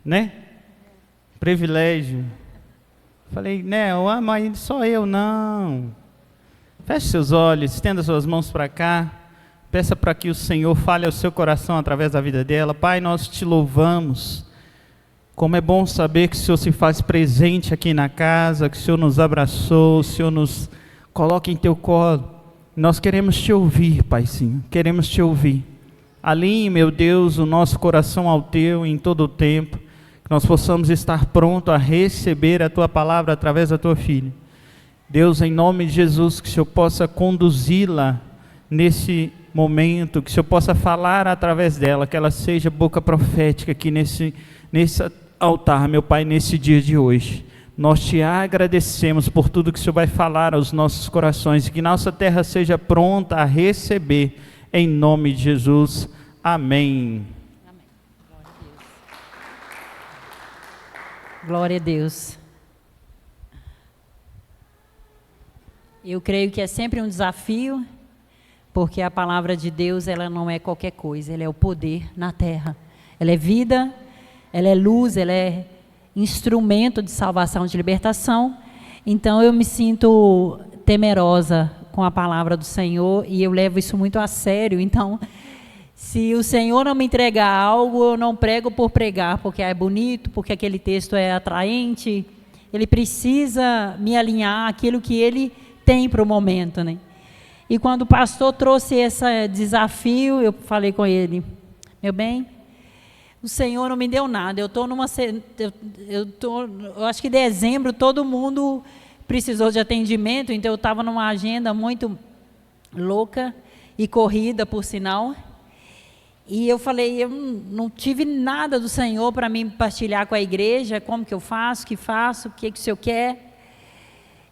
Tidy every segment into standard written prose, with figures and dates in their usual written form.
né? Privilégio. Falei, Nel, mas só eu não. Feche seus olhos, estenda suas mãos para cá. Peça para que o Senhor fale ao seu coração através da vida dela. Pai, nós te louvamos. Como é bom saber que o Senhor se faz presente aqui na casa, que o Senhor nos abraçou, o Senhor nos coloca em teu colo. Nós queremos te ouvir, Paizinho, queremos te ouvir. Alinhe, meu Deus, o nosso coração ao teu em todo o tempo, que nós possamos estar prontos a receber a tua palavra através da tua filha. Deus, em nome de Jesus, que o Senhor possa conduzi-la nesse momento, que o Senhor possa falar através dela, que ela seja boca profética aqui nesse altar, meu Pai, nesse dia de hoje. Nós te agradecemos por tudo que o Senhor vai falar aos nossos corações, e que nossa terra seja pronta a receber, em nome de Jesus. Amém. Amém. Glória a Deus. Eu creio que é sempre um desafio, porque a palavra de Deus, ela não é qualquer coisa, ela é o poder na terra. Ela é vida, ela é luz, ela é instrumento de salvação, de libertação. Então eu me sinto temerosa com a palavra do Senhor e eu levo isso muito a sério. Então, se o Senhor não me entregar algo, eu não prego por pregar, porque é bonito, porque aquele texto é atraente. Ele precisa me alinhar àquilo que Ele tem para o momento, né? E quando o pastor trouxe esse desafio, eu falei com ele, meu bem, o Senhor não me deu nada, eu acho que em dezembro todo mundo precisou de atendimento, então eu estava numa agenda muito louca e corrida, por sinal, e eu falei, eu não tive nada do Senhor para me partilhar com a igreja, como que eu faço, o que o Senhor quer.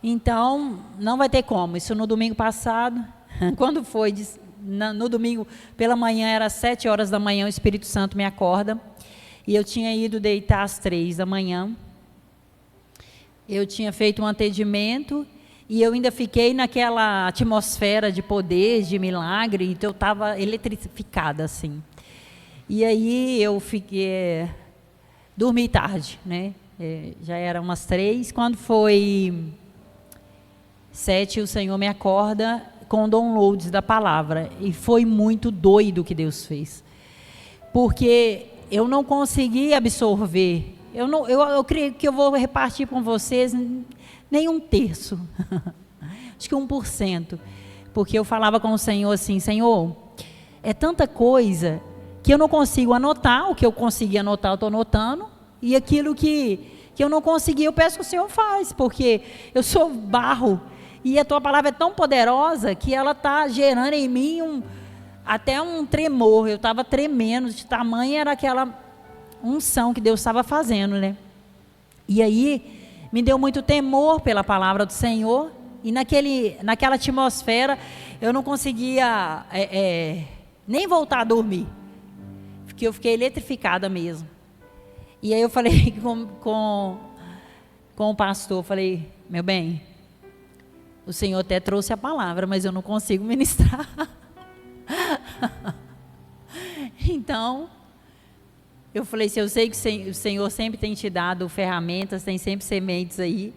Então, não vai ter como. Isso no domingo passado, quando foi, no domingo pela manhã, era 7 horas da manhã, o Espírito Santo me acorda, e eu tinha ido deitar às 3 da manhã, eu tinha feito um atendimento, e eu ainda fiquei naquela atmosfera de poder, de milagre, então eu estava eletrificada, assim. E aí eu fiquei, dormi tarde, né? Já era umas 3, quando foi 7, o Senhor me acorda com downloads da palavra, e foi muito doido o que Deus fez, porque eu não consegui absorver, eu creio que eu vou repartir com vocês nem 1/3, acho que 1%, porque eu falava com o Senhor assim, Senhor, é tanta coisa, que eu não consigo anotar, o que eu consegui anotar eu estou anotando, e aquilo que eu não consegui, eu peço que o Senhor faz, porque eu sou barro, e a tua palavra é tão poderosa que ela está gerando em mim até um tremor. Eu estava tremendo, de tamanho era aquela unção que Deus estava fazendo, né? E aí, me deu muito temor pela palavra do Senhor, e naquela atmosfera, eu não conseguia nem voltar a dormir, porque eu fiquei eletrificada mesmo. E aí eu falei com o pastor, falei, meu bem, o Senhor até trouxe a palavra, mas eu não consigo ministrar. Então, eu falei, se eu sei que o Senhor sempre tem te dado ferramentas, tem sempre sementes aí,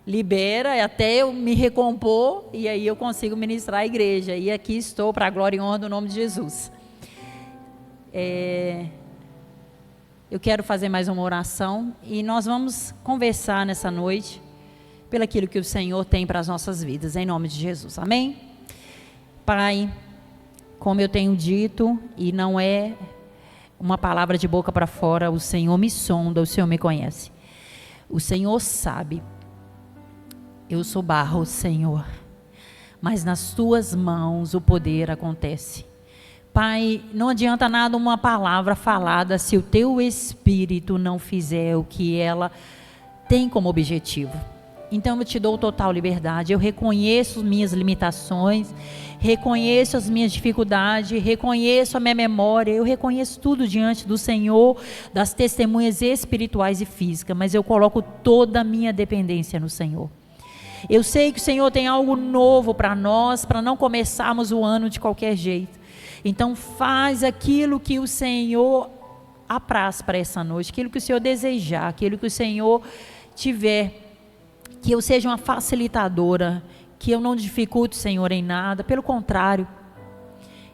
libera até eu me recompor, e aí eu consigo ministrar a igreja. E aqui estou para a glória e honra do nome de Jesus. Eu quero fazer mais uma oração, e nós vamos conversar nessa noite, pelo aquilo que o Senhor tem para as nossas vidas, em nome de Jesus, amém? Pai, como eu tenho dito, e não é uma palavra de boca para fora, o Senhor me sonda, o Senhor me conhece, o Senhor sabe, eu sou barro, Senhor, mas nas tuas mãos o poder acontece. Pai, não adianta nada uma palavra falada, se o teu Espírito não fizer o que ela tem como objetivo. Então eu te dou total liberdade, eu reconheço minhas limitações, reconheço as minhas dificuldades, reconheço a minha memória, eu reconheço tudo diante do Senhor, das testemunhas espirituais e físicas, mas eu coloco toda a minha dependência no Senhor. Eu sei que o Senhor tem algo novo para nós, para não começarmos o ano de qualquer jeito. Então faz aquilo que o Senhor apraz para essa noite, aquilo que o Senhor desejar, aquilo que o Senhor tiver, que eu seja uma facilitadora, que eu não dificulte, Senhor, em nada, pelo contrário,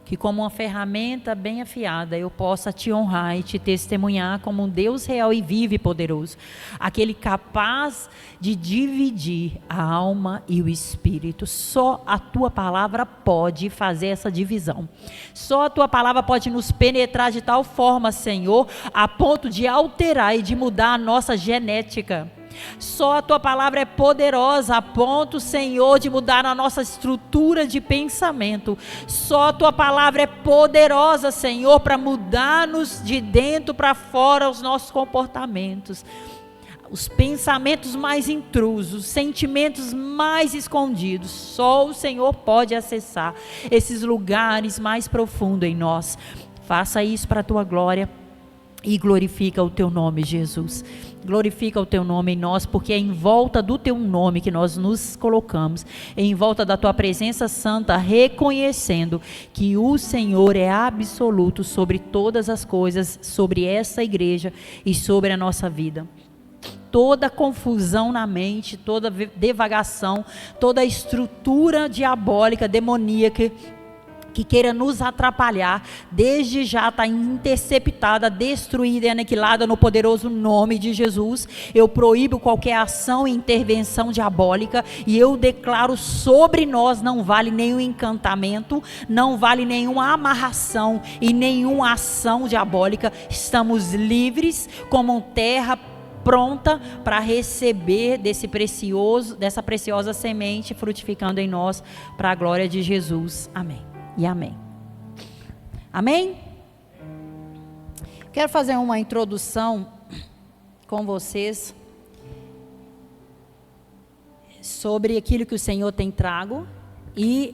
que como uma ferramenta bem afiada, eu possa te honrar e te testemunhar como um Deus real e vivo e poderoso, aquele capaz de dividir a alma e o espírito. Só a tua palavra pode fazer essa divisão, só a tua palavra pode nos penetrar de tal forma, Senhor, a ponto de alterar e de mudar a nossa genética. Só a tua palavra é poderosa a ponto, Senhor, de mudar a nossa estrutura de pensamento. Só a tua palavra é poderosa, Senhor, para mudar-nos de dentro para fora os nossos comportamentos, os pensamentos mais intrusos, os sentimentos mais escondidos. Só o Senhor pode acessar esses lugares mais profundos em nós. Faça isso para a tua glória e glorifica o teu nome, Jesus. Glorifica o teu nome em nós, porque é em volta do teu nome que nós nos colocamos, é em volta da tua presença santa, reconhecendo que o Senhor é absoluto sobre todas as coisas, sobre essa igreja e sobre a nossa vida. Toda confusão na mente, toda devagação, toda estrutura diabólica, demoníaca, que queira nos atrapalhar, desde já está interceptada, destruída e aniquilada no poderoso nome de Jesus. Eu proíbo qualquer ação e intervenção diabólica, e eu declaro sobre nós: não vale nenhum encantamento, não vale nenhuma amarração e nenhuma ação diabólica. Estamos livres como terra pronta para receber dessa preciosa semente frutificando em nós, para a glória de Jesus. Amém e amém. Amém? Quero fazer uma introdução com vocês sobre aquilo que o Senhor tem trago e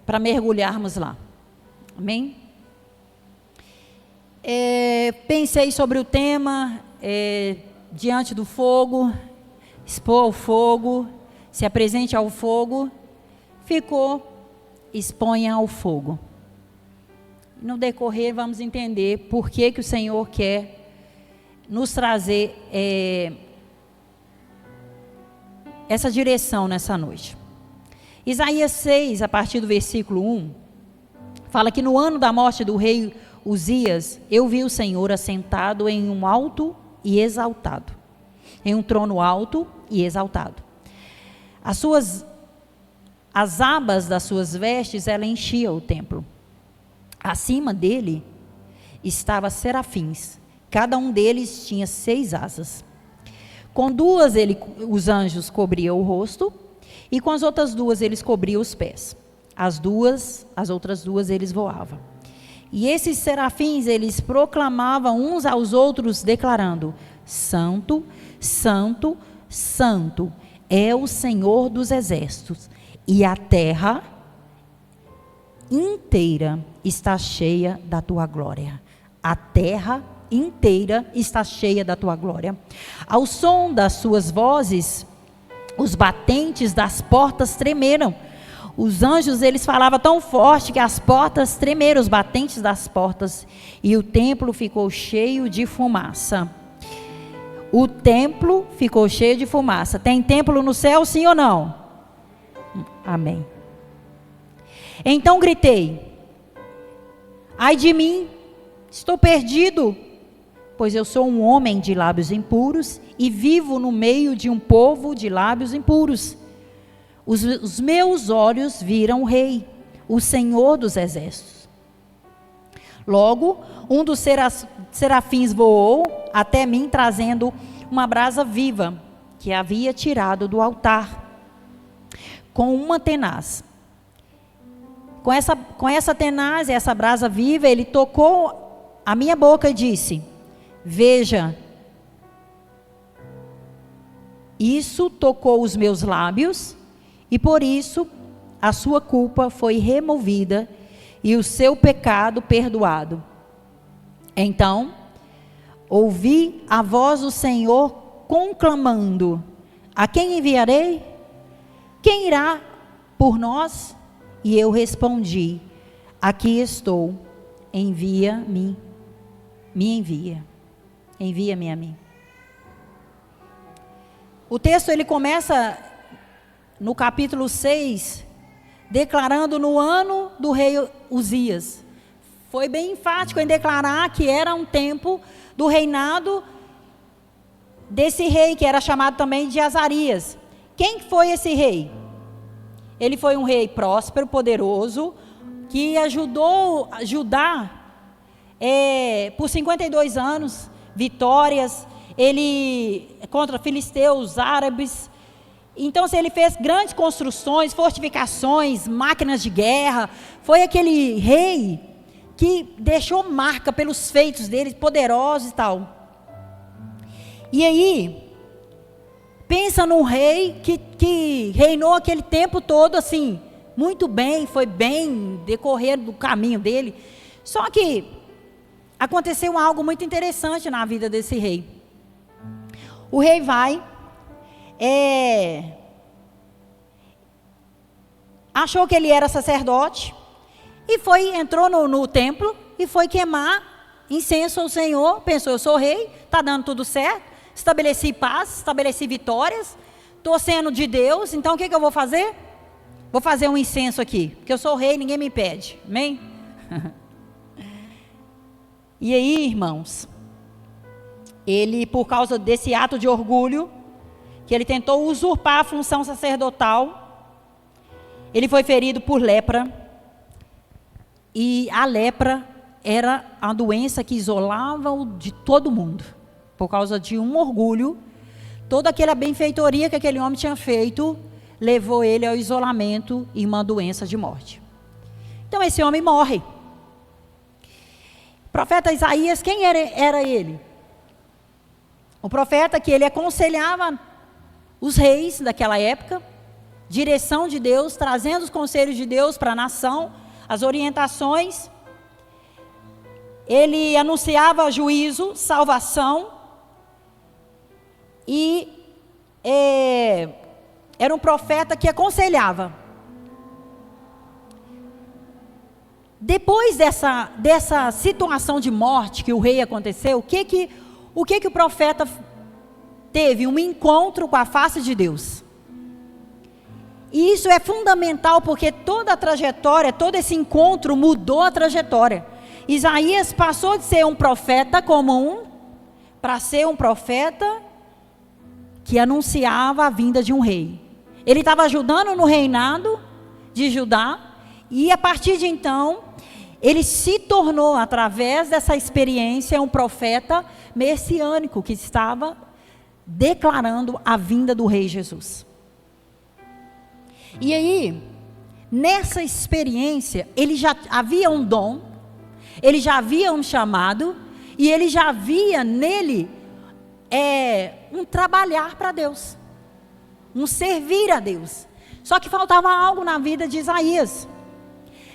para mergulharmos lá. Amém? Pensei sobre o tema, diante do fogo, expor ao fogo, se apresente ao fogo, ficou exponha ao fogo. No decorrer vamos entender por que o Senhor quer nos trazer essa direção nessa noite. Isaías 6, a partir do versículo 1, fala que no ano da morte do rei Uzias, eu vi o Senhor assentado em um alto e exaltado, em um trono alto e exaltado. As abas das suas vestes, ela enchia o templo. Acima dele estavam serafins, cada um deles tinha 6 asas. Com 2 os anjos cobriam o rosto, e com as outras 2 eles cobriam os pés. As outras duas eles voavam. E esses serafins, eles proclamavam uns aos outros, declarando: Santo, Santo, Santo é o Senhor dos exércitos, e a terra inteira está cheia da tua glória. A terra inteira está cheia da tua glória. Ao som das suas vozes, os batentes das portas tremeram. Os anjos, eles falavam tão forte que as portas tremeram, os batentes das portas, e o templo ficou cheio de fumaça. O templo ficou cheio de fumaça. Tem templo no céu, sim ou não? Amém. Então gritei: ai de mim, estou perdido, pois eu sou um homem de lábios impuros e vivo no meio de um povo de lábios impuros. Os meus olhos viram o Rei, o Senhor dos exércitos. Logo, um dos serafins voou até mim, trazendo uma brasa viva que havia tirado do altar, com uma tenaz. Com essa tenaz, essa brasa viva, ele tocou a minha boca e disse: veja, isso tocou os meus lábios, e por isso a sua culpa foi removida e o seu pecado perdoado. Então, ouvi a voz do Senhor conclamando: a quem enviarei? Quem irá por nós? E eu respondi: aqui estou, envia-me. me envia. Envia-me a mim. O texto ele começa no capítulo 6, declarando no ano do rei Uzias. Foi bem enfático em declarar que era um tempo do reinado desse rei, que era chamado também de Azarias. Quem foi esse rei? Ele foi um rei próspero, poderoso, que ajudou Judá por 52 anos, vitórias, ele contra filisteus, árabes. Então, ele fez grandes construções, fortificações, máquinas de guerra. Foi aquele rei que deixou marca pelos feitos dele, poderosos e tal. E aí, pensa num rei que reinou aquele tempo todo assim, muito bem, foi bem decorrer do caminho dele. Só que aconteceu algo muito interessante na vida desse rei. O rei vai, achou que ele era sacerdote, e entrou no templo, e foi queimar incenso ao Senhor. Pensou, eu sou rei, está dando tudo certo, estabeleci paz, estabeleci vitórias, estou sendo de Deus, então o que eu vou fazer? Vou fazer um incenso aqui, porque eu sou rei, ninguém me impede, amém? E aí, irmãos, ele, por causa desse ato de orgulho, que ele tentou usurpar a função sacerdotal, ele foi ferido por lepra, e a lepra era a doença que isolava-o de todo mundo, por causa de um orgulho. Toda aquela benfeitoria que aquele homem tinha feito, levou ele ao isolamento e uma doença de morte. Então esse homem morre. O profeta Isaías, quem era ele? O profeta que ele aconselhava os reis daquela época, direção de Deus, trazendo os conselhos de Deus para a nação, as orientações. Ele anunciava juízo, salvação, e era um profeta que aconselhava. Depois dessa situação de morte que o rei aconteceu, o que o profeta teve? Um encontro com a face de Deus. E isso é fundamental, porque toda a trajetória, todo esse encontro mudou a trajetória. Isaías passou de ser um profeta comum para ser um profeta que anunciava a vinda de um rei. Ele estava ajudando no reinado de Judá, e a partir de então, ele se tornou, através dessa experiência, um profeta messiânico, que estava declarando a vinda do rei Jesus. E aí, nessa experiência, ele já havia um dom, ele já havia um chamado, e ele já havia nele um trabalhar para Deus, um servir a Deus. Só que faltava algo na vida de Isaías.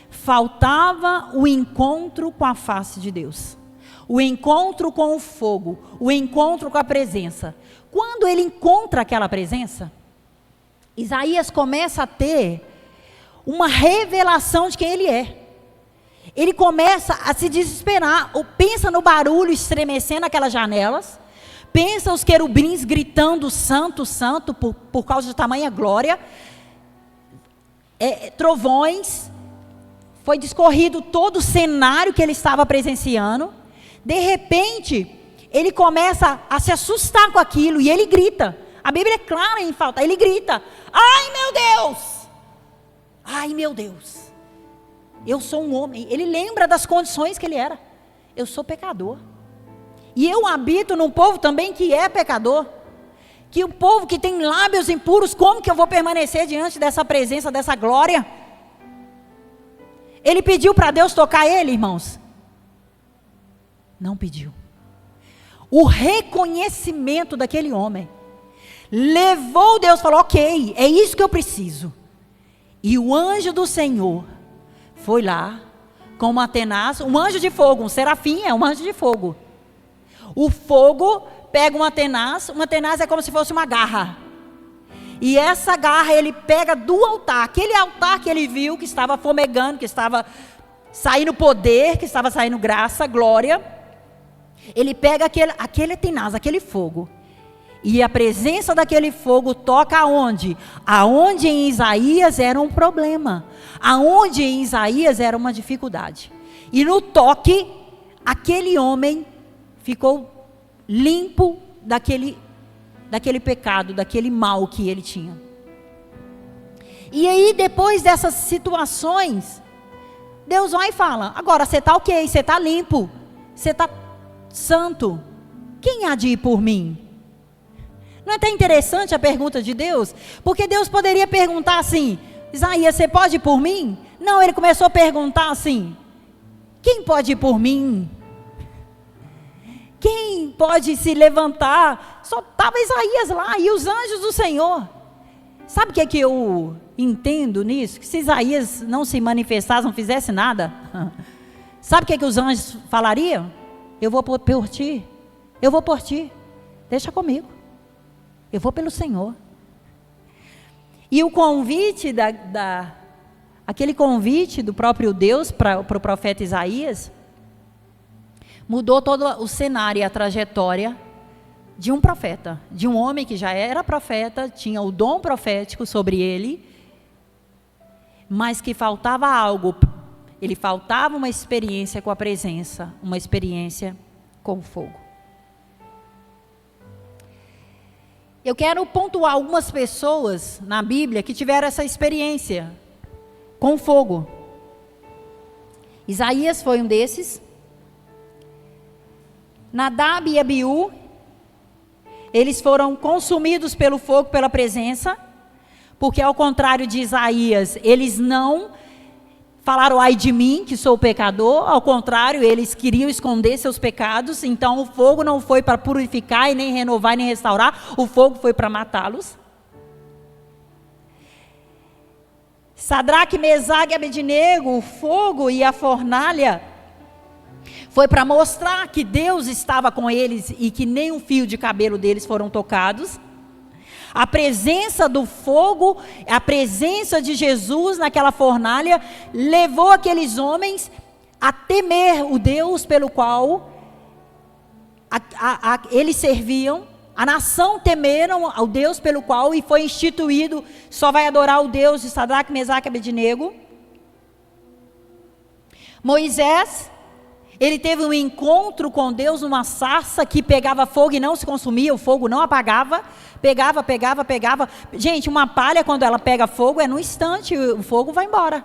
Faltava o encontro com a face de Deus, o encontro com o fogo, o encontro com a presença. Quando ele encontra aquela presença, Isaías começa a ter uma revelação de quem ele é. Ele começa a se desesperar, pensa no barulho estremecendo aquelas janelas, pensa os querubins gritando santo, santo, por causa de tamanha glória, trovões, foi discorrido todo o cenário que ele estava presenciando. De repente, ele começa a se assustar com aquilo, e ele grita. A Bíblia é clara em falar, ele grita: ai meu Deus, ai meu Deus, eu sou um homem. Ele lembra das condições que ele era. Eu sou pecador, e eu habito num povo também que é pecador, que um povo que tem lábios impuros. Como que eu vou permanecer diante dessa presença, dessa glória? Ele pediu para Deus tocar ele, irmãos? Não pediu. O reconhecimento daquele homem levou Deus, falou: ok, é isso que eu preciso. E o anjo do Senhor foi lá com uma tenaz, um anjo de fogo, um serafim é um anjo de fogo. O fogo pega uma tenaz é como se fosse uma garra. E essa garra ele pega do altar, aquele altar que ele viu, que estava fumegando, que estava saindo poder, que estava saindo graça, glória. Ele pega aquele tenaz, aquele fogo, e a presença daquele fogo toca aonde? Aonde em Isaías era um problema, aonde em Isaías era uma dificuldade. E no toque, aquele homem ficou limpo daquele pecado, daquele mal que ele tinha. E aí, depois dessas situações, Deus vai e fala: agora você está ok, você está limpo, você está santo, quem há de ir por mim? Não é até interessante a pergunta de Deus? Porque Deus poderia perguntar assim: Isaías, você pode ir por mim? Não, ele começou a perguntar assim: quem pode ir por mim? Quem pode se levantar? Só estava Isaías lá e os anjos do Senhor. Sabe o que é que eu entendo nisso? Que se Isaías não se manifestasse, não fizesse nada, sabe o que é que os anjos falariam? Eu vou por ti, eu vou por ti, deixa comigo, eu vou pelo Senhor. E o convite, aquele convite do próprio Deus para o profeta Isaías, mudou todo o cenário e a trajetória de um profeta, de um homem que já era profeta, tinha o dom profético sobre ele, mas que faltava algo, ele faltava uma experiência com a presença, uma experiência com o fogo. Eu quero pontuar algumas pessoas na Bíblia que tiveram essa experiência com o fogo. Isaías foi um desses. Nadab e Abiú, eles foram consumidos pelo fogo, pela presença, porque ao contrário de Isaías, eles não falaram ai de mim, que sou pecador, ao contrário, eles queriam esconder seus pecados, então o fogo não foi para purificar, e nem renovar, nem restaurar, o fogo foi para matá-los. Sadraque, Mesaque e Abednego, o fogo e a fornalha, foi para mostrar que Deus estava com eles e que nem um fio de cabelo deles foram tocados. A presença do fogo, a presença de Jesus naquela fornalha, levou aqueles homens a temer o Deus pelo qual eles serviam. A nação temeram ao Deus pelo qual e foi instituído, só vai adorar o Deus de Sadraque, Mesaque e Abednego. Moisés, ele teve um encontro com Deus numa sarça que pegava fogo e não se consumia, o fogo não apagava, pegava. Gente, uma palha quando ela pega fogo é no instante, o fogo vai embora.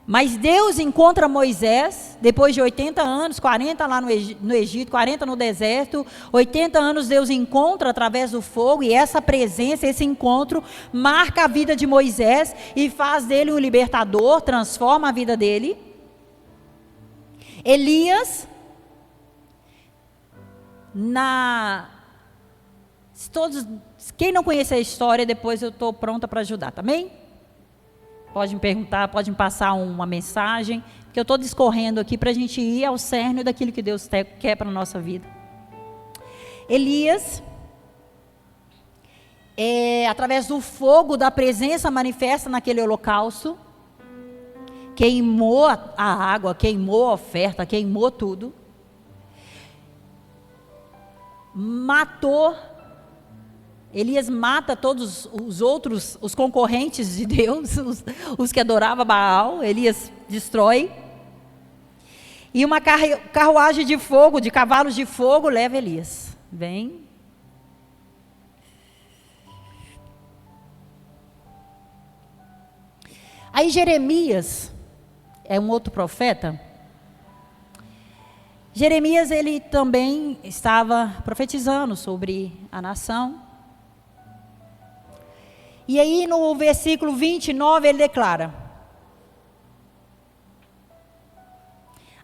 Mas Deus encontra Moisés, depois de 80 anos, 40 lá no Egito, 40 no deserto, 80 anos Deus encontra através do fogo, e essa presença, esse encontro, marca a vida de Moisés e faz dele um libertador, transforma a vida dele. Elias, quem não conhece a história, depois eu estou pronta para ajudar, também? Pode me perguntar, pode me passar uma mensagem, porque eu estou discorrendo aqui para a gente ir ao cerne daquilo que Deus quer para a nossa vida. Elias, através do fogo da presença manifesta naquele holocausto, queimou a água, queimou a oferta, queimou tudo, matou. Elias mata todos os outros, os concorrentes de Deus, os que adoravam Baal. Elias destrói. E uma carruagem de fogo, de cavalos de fogo, leva Elias. Vem. Aí Jeremias é um outro profeta. Jeremias, ele também estava profetizando sobre a nação. E aí no versículo 29 ele declara.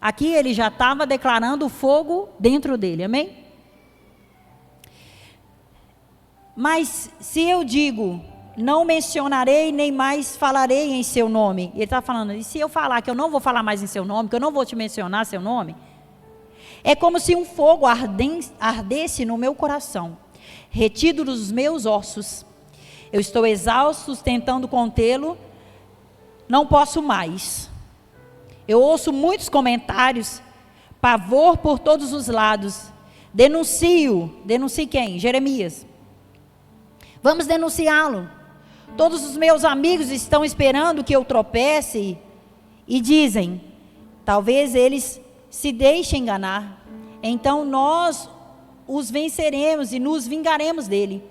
Aqui ele já estava declarando o fogo dentro dele, amém? Mas se eu digo, não mencionarei, nem mais falarei em seu nome. Ele está falando, e se eu falar que eu não vou falar mais em seu nome, que eu não vou te mencionar seu nome, é como se um fogo ardesse no meu coração, retido dos meus ossos. Eu estou exausto, tentando contê-lo, não posso mais. Eu ouço muitos comentários, pavor por todos os lados. Denuncie quem? Jeremias. Vamos denunciá-lo. Todos os meus amigos estão esperando que eu tropece e dizem, talvez eles se deixem enganar. Então nós os venceremos e nos vingaremos dele.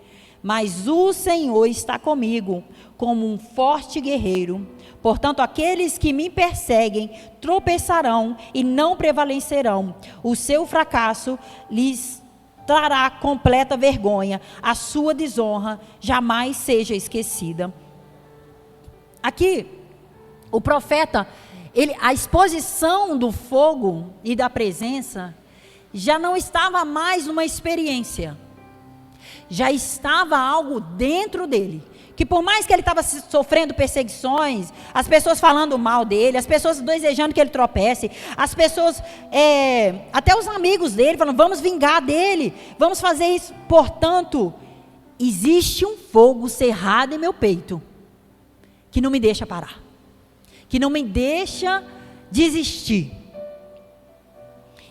Mas o Senhor está comigo, como um forte guerreiro. Portanto, aqueles que me perseguem tropeçarão e não prevalecerão. O seu fracasso lhes trará completa vergonha. A sua desonra jamais seja esquecida. Aqui, o profeta, a exposição do fogo e da presença já não estava mais uma experiência. Já estava algo dentro dele. Que por mais que ele estava sofrendo perseguições, as pessoas falando mal dele, as pessoas desejando que ele tropece, as pessoas, até os amigos dele, falando, vamos vingar dele, vamos fazer isso. Portanto, existe um fogo cerrado em meu peito, que não me deixa parar, que não me deixa desistir.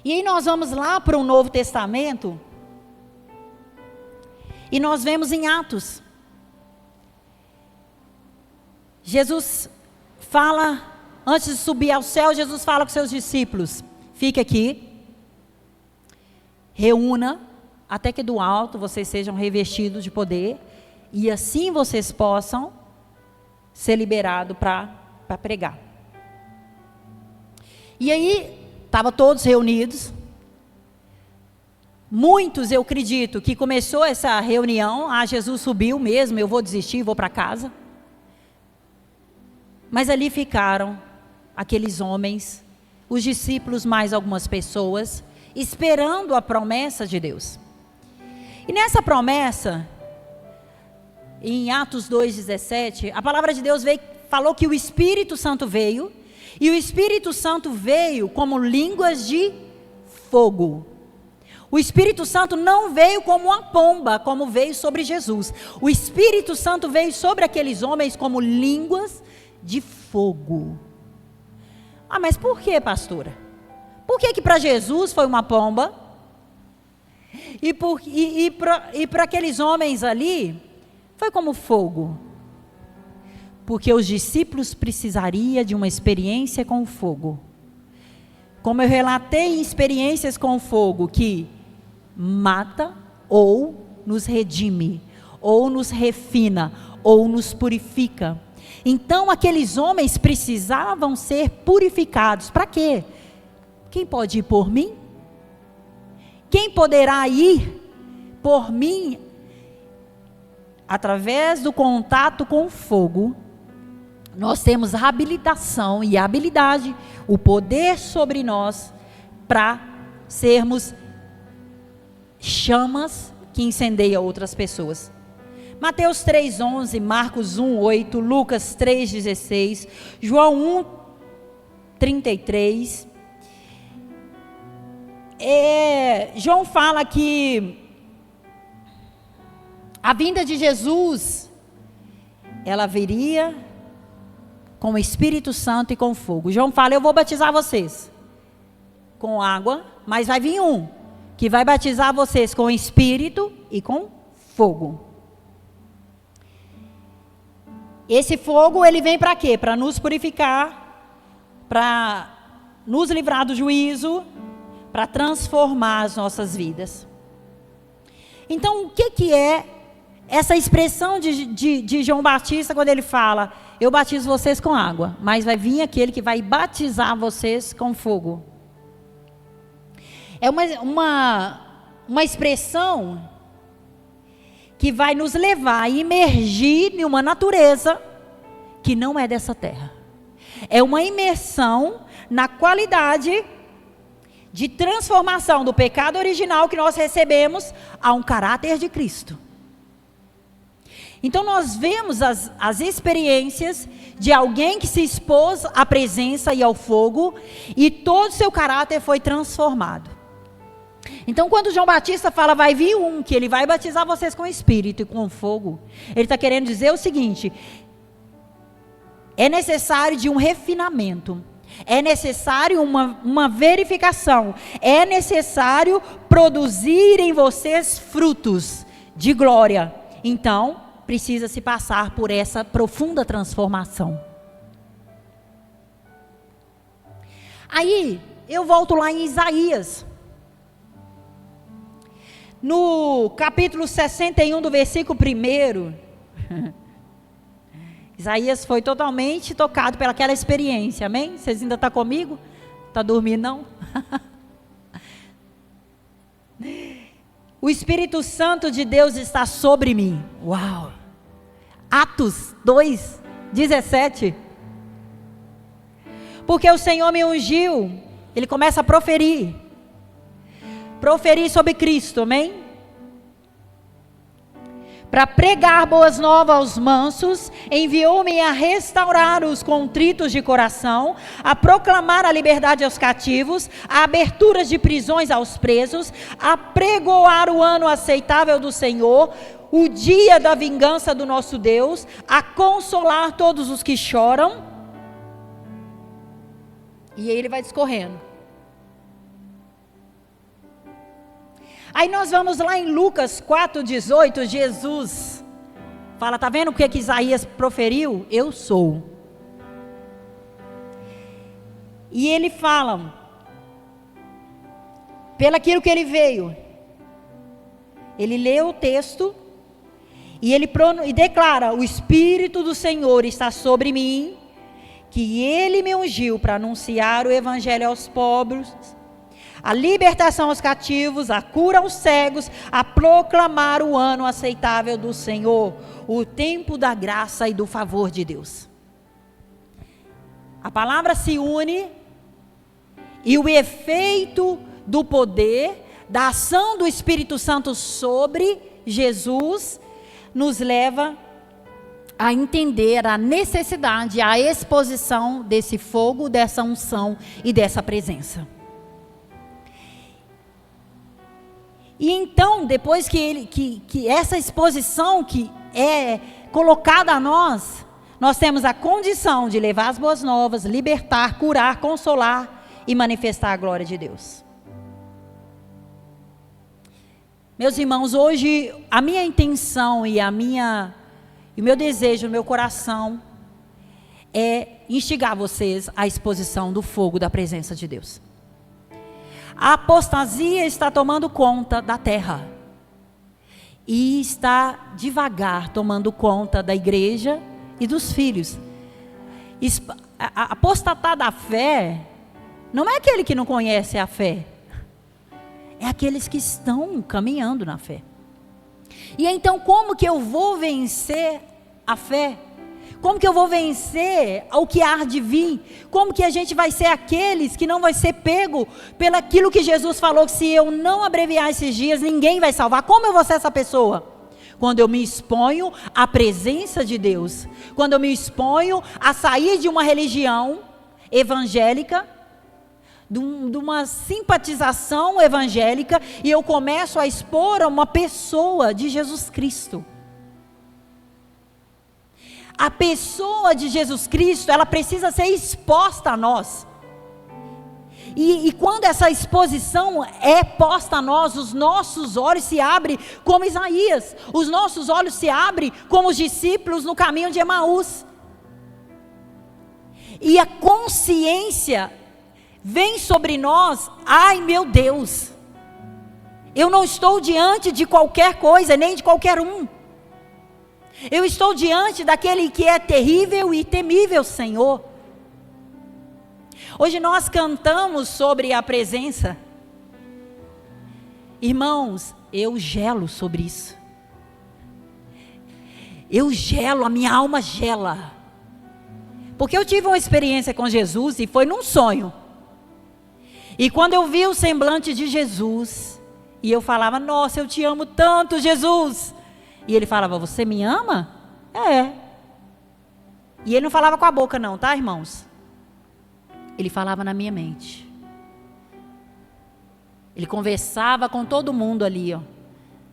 E aí nós vamos lá para o Novo Testamento, e nós vemos em Atos, Jesus fala, antes de subir ao céu, Jesus fala com seus discípulos, fique aqui, reúna, até que do alto vocês sejam revestidos de poder, e assim vocês possam ser liberados para pregar. E aí, estavam todos reunidos, muitos, eu acredito, que começou essa reunião, Jesus subiu mesmo, eu vou desistir, vou para casa. Mas ali ficaram aqueles homens, os discípulos mais algumas pessoas, esperando a promessa de Deus. E nessa promessa, em Atos 2,17, a palavra de Deus falou que o Espírito Santo veio, e o Espírito Santo veio como línguas de fogo. O Espírito Santo não veio como uma pomba, como veio sobre Jesus. O Espírito Santo veio sobre aqueles homens como línguas de fogo. Ah, mas por que, pastora? Por que para Jesus foi uma pomba? E para aqueles homens ali, foi como fogo? Porque os discípulos precisariam de uma experiência com o fogo. Como eu relatei em experiências com o fogo, que mata ou nos redime, ou nos refina, ou nos purifica. Então aqueles homens precisavam ser purificados. Para quê? Quem pode ir por mim? Quem poderá ir por mim? Através do contato com o fogo, nós temos a habilitação e a habilidade, o poder sobre nós, para sermos chamas que incendeiam outras pessoas. Mateus 3,11, Marcos 1,8, Lucas 3,16, João 1,33. João fala que a vinda de Jesus, ela viria com o Espírito Santo e com fogo. João fala, eu vou batizar vocês com água, mas vai vir um que vai batizar vocês com Espírito e com fogo. Esse fogo, ele vem para quê? Para nos purificar, para nos livrar do juízo, para transformar as nossas vidas. Então, o que é essa expressão de João Batista, quando ele fala, eu batizo vocês com água, mas vai vir aquele que vai batizar vocês com fogo? É uma expressão que vai nos levar a imergir em uma natureza que não é dessa terra. É uma imersão na qualidade de transformação do pecado original que nós recebemos a um caráter de Cristo. Então nós vemos as experiências de alguém que se expôs à presença e ao fogo, e todo o seu caráter foi transformado. Então quando João Batista fala, vai vir um, que ele vai batizar vocês com Espírito e com fogo, ele está querendo dizer o seguinte, é necessário de um refinamento, É necessário uma verificação. É necessário produzir em vocês frutos de glória. Então, precisa se passar por essa profunda transformação. Aí, eu volto lá em Isaías. No capítulo 61 do versículo 1. Isaías foi totalmente tocado pelaquela experiência, amém? Vocês ainda estão comigo? Está dormindo não? O Espírito Santo de Deus está sobre mim. Uau! Atos 2:17. Porque o Senhor me ungiu. Ele começa a proferir sobre Cristo, amém? Para pregar boas novas aos mansos, enviou-me a restaurar os contritos de coração, a proclamar a liberdade aos cativos, a abertura de prisões aos presos, a pregoar o ano aceitável do Senhor, o dia da vingança do nosso Deus, a consolar todos os que choram. E aí ele vai discorrendo. Aí nós vamos lá em Lucas 4:18, Jesus fala, tá vendo o que Isaías proferiu? Eu sou. E ele fala, pelaquilo que ele veio, ele lê o texto, e ele declara, o Espírito do Senhor está sobre mim, que ele me ungiu para anunciar o evangelho aos pobres, a libertação aos cativos, a cura aos cegos, a proclamar o ano aceitável do Senhor, o tempo da graça e do favor de Deus. A palavra se une, e o efeito do poder, da ação do Espírito Santo sobre Jesus, nos leva a entender a necessidade, a exposição desse fogo, dessa unção e dessa presença. E então, depois que essa exposição que é colocada a nós temos a condição de levar as boas novas, libertar, curar, consolar e manifestar a glória de Deus. Meus irmãos, hoje a minha intenção e o meu desejo no meu coração é instigar vocês à exposição do fogo da presença de Deus. A apostasia está tomando conta da terra. E está devagar tomando conta da igreja e dos filhos. Apostatar da fé não é aquele que não conhece a fé. É aqueles que estão caminhando na fé. E então, como que eu vou vencer a fé? Como que eu vou vencer ao que há de vir? Como que a gente vai ser aqueles que não vai ser pego pelaquilo que Jesus falou, que se eu não abreviar esses dias, ninguém vai salvar? Como eu vou ser essa pessoa? Quando eu me exponho à presença de Deus. Quando eu me exponho a sair de uma religião evangélica, de uma simpatização evangélica, e eu começo a expor a uma pessoa de Jesus Cristo. A pessoa de Jesus Cristo, ela precisa ser exposta a nós. E quando essa exposição é posta a nós, os nossos olhos se abrem como Isaías. Os nossos olhos se abrem como os discípulos no caminho de Emaús. E a consciência vem sobre nós, ai meu Deus, eu não estou diante de qualquer coisa, nem de qualquer um. Eu estou diante daquele que é terrível e temível, Senhor. Hoje nós cantamos sobre a presença. Irmãos, eu gelo sobre isso. Eu gelo, a minha alma gela. Porque eu tive uma experiência com Jesus e foi num sonho. E quando eu vi o semblante de Jesus, e eu falava, nossa, eu te amo tanto, Jesus. E ele falava, você me ama? É. E ele não falava com a boca não, tá, irmãos? Ele falava na minha mente. Ele conversava com todo mundo ali, ó,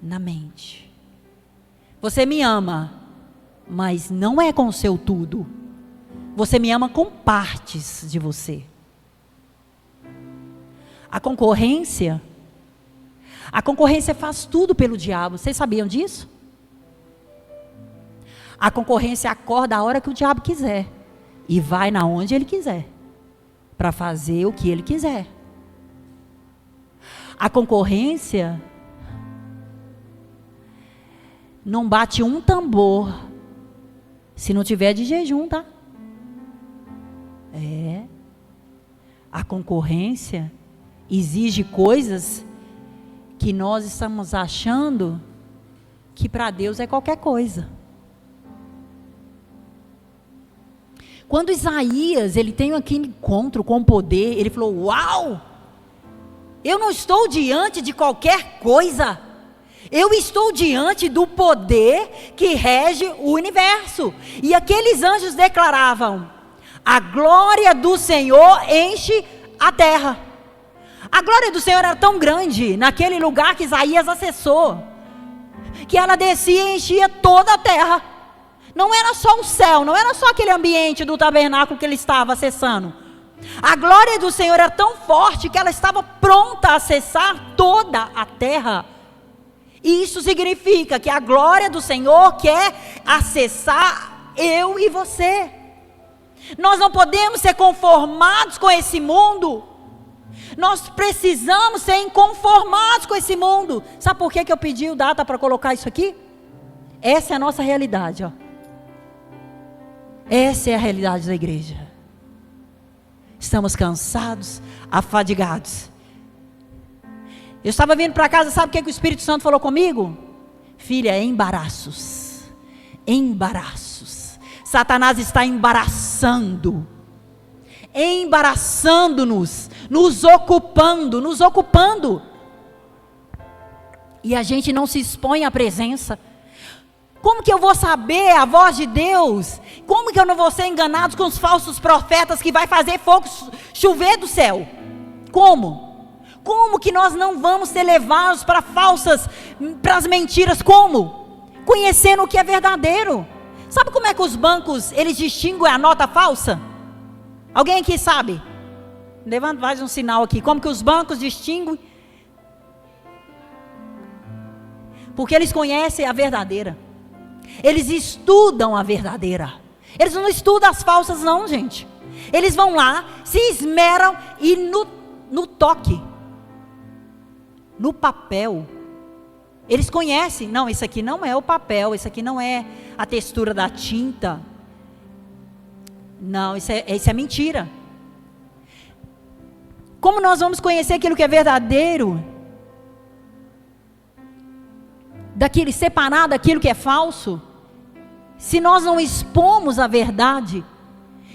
na mente. Você me ama, mas não é com o seu tudo. você me ama com partes de você. A concorrência faz tudo pelo diabo. Vocês sabiam disso? A concorrência acorda a hora que o diabo quiser e vai na onde ele quiser para fazer o que ele quiser. A concorrência não bate um tambor se não tiver de jejum, tá? A concorrência exige coisas que nós estamos achando que para Deus é qualquer coisa. Quando Isaías, ele tem aquele encontro com o poder, ele falou: uau, eu não estou diante de qualquer coisa, eu estou diante do poder que rege o universo. E aqueles anjos declaravam: a glória do Senhor enche a terra. A glória do Senhor era tão grande naquele lugar que Isaías acessou, que ela descia e enchia toda a terra. Não era só o céu, não era só aquele ambiente do tabernáculo que ele estava acessando. A glória do Senhor era tão forte que ela estava pronta a acessar toda a terra. E isso significa que a glória do Senhor quer acessar eu e você. Nós não podemos ser conformados com esse mundo. Nós precisamos ser inconformados com esse mundo. Sabe por que eu pedi o data para colocar isso aqui? Essa é a nossa realidade, ó. Essa é a realidade da igreja. Estamos cansados, afadigados. Eu estava vindo para casa, sabe o que o Espírito Santo falou comigo? Filha, embaraços. Embaraços. Satanás está embaraçando. Embaraçando-nos. Nos ocupando. E a gente não se expõe à presença. Como que eu vou saber a voz de Deus? Como que eu não vou ser enganado com os falsos profetas que vai fazer fogo chover do céu? Como? Como que nós não vamos ser levados para as mentiras? Como? Conhecendo o que é verdadeiro. Sabe como é que os bancos, eles distinguem a nota falsa? Alguém aqui sabe? Levanta, faz um sinal aqui. Como que os bancos distinguem? Porque eles conhecem a verdadeira. Eles estudam a verdadeira. Eles não estudam as falsas não, gente. Eles vão lá, se esmeram e no toque, no papel, eles conhecem. Não, isso aqui não é o papel, isso aqui não é a textura da tinta. Não, isso é mentira. Como nós vamos conhecer aquilo que é verdadeiro, separar daquilo que é falso, se nós não expomos a verdade,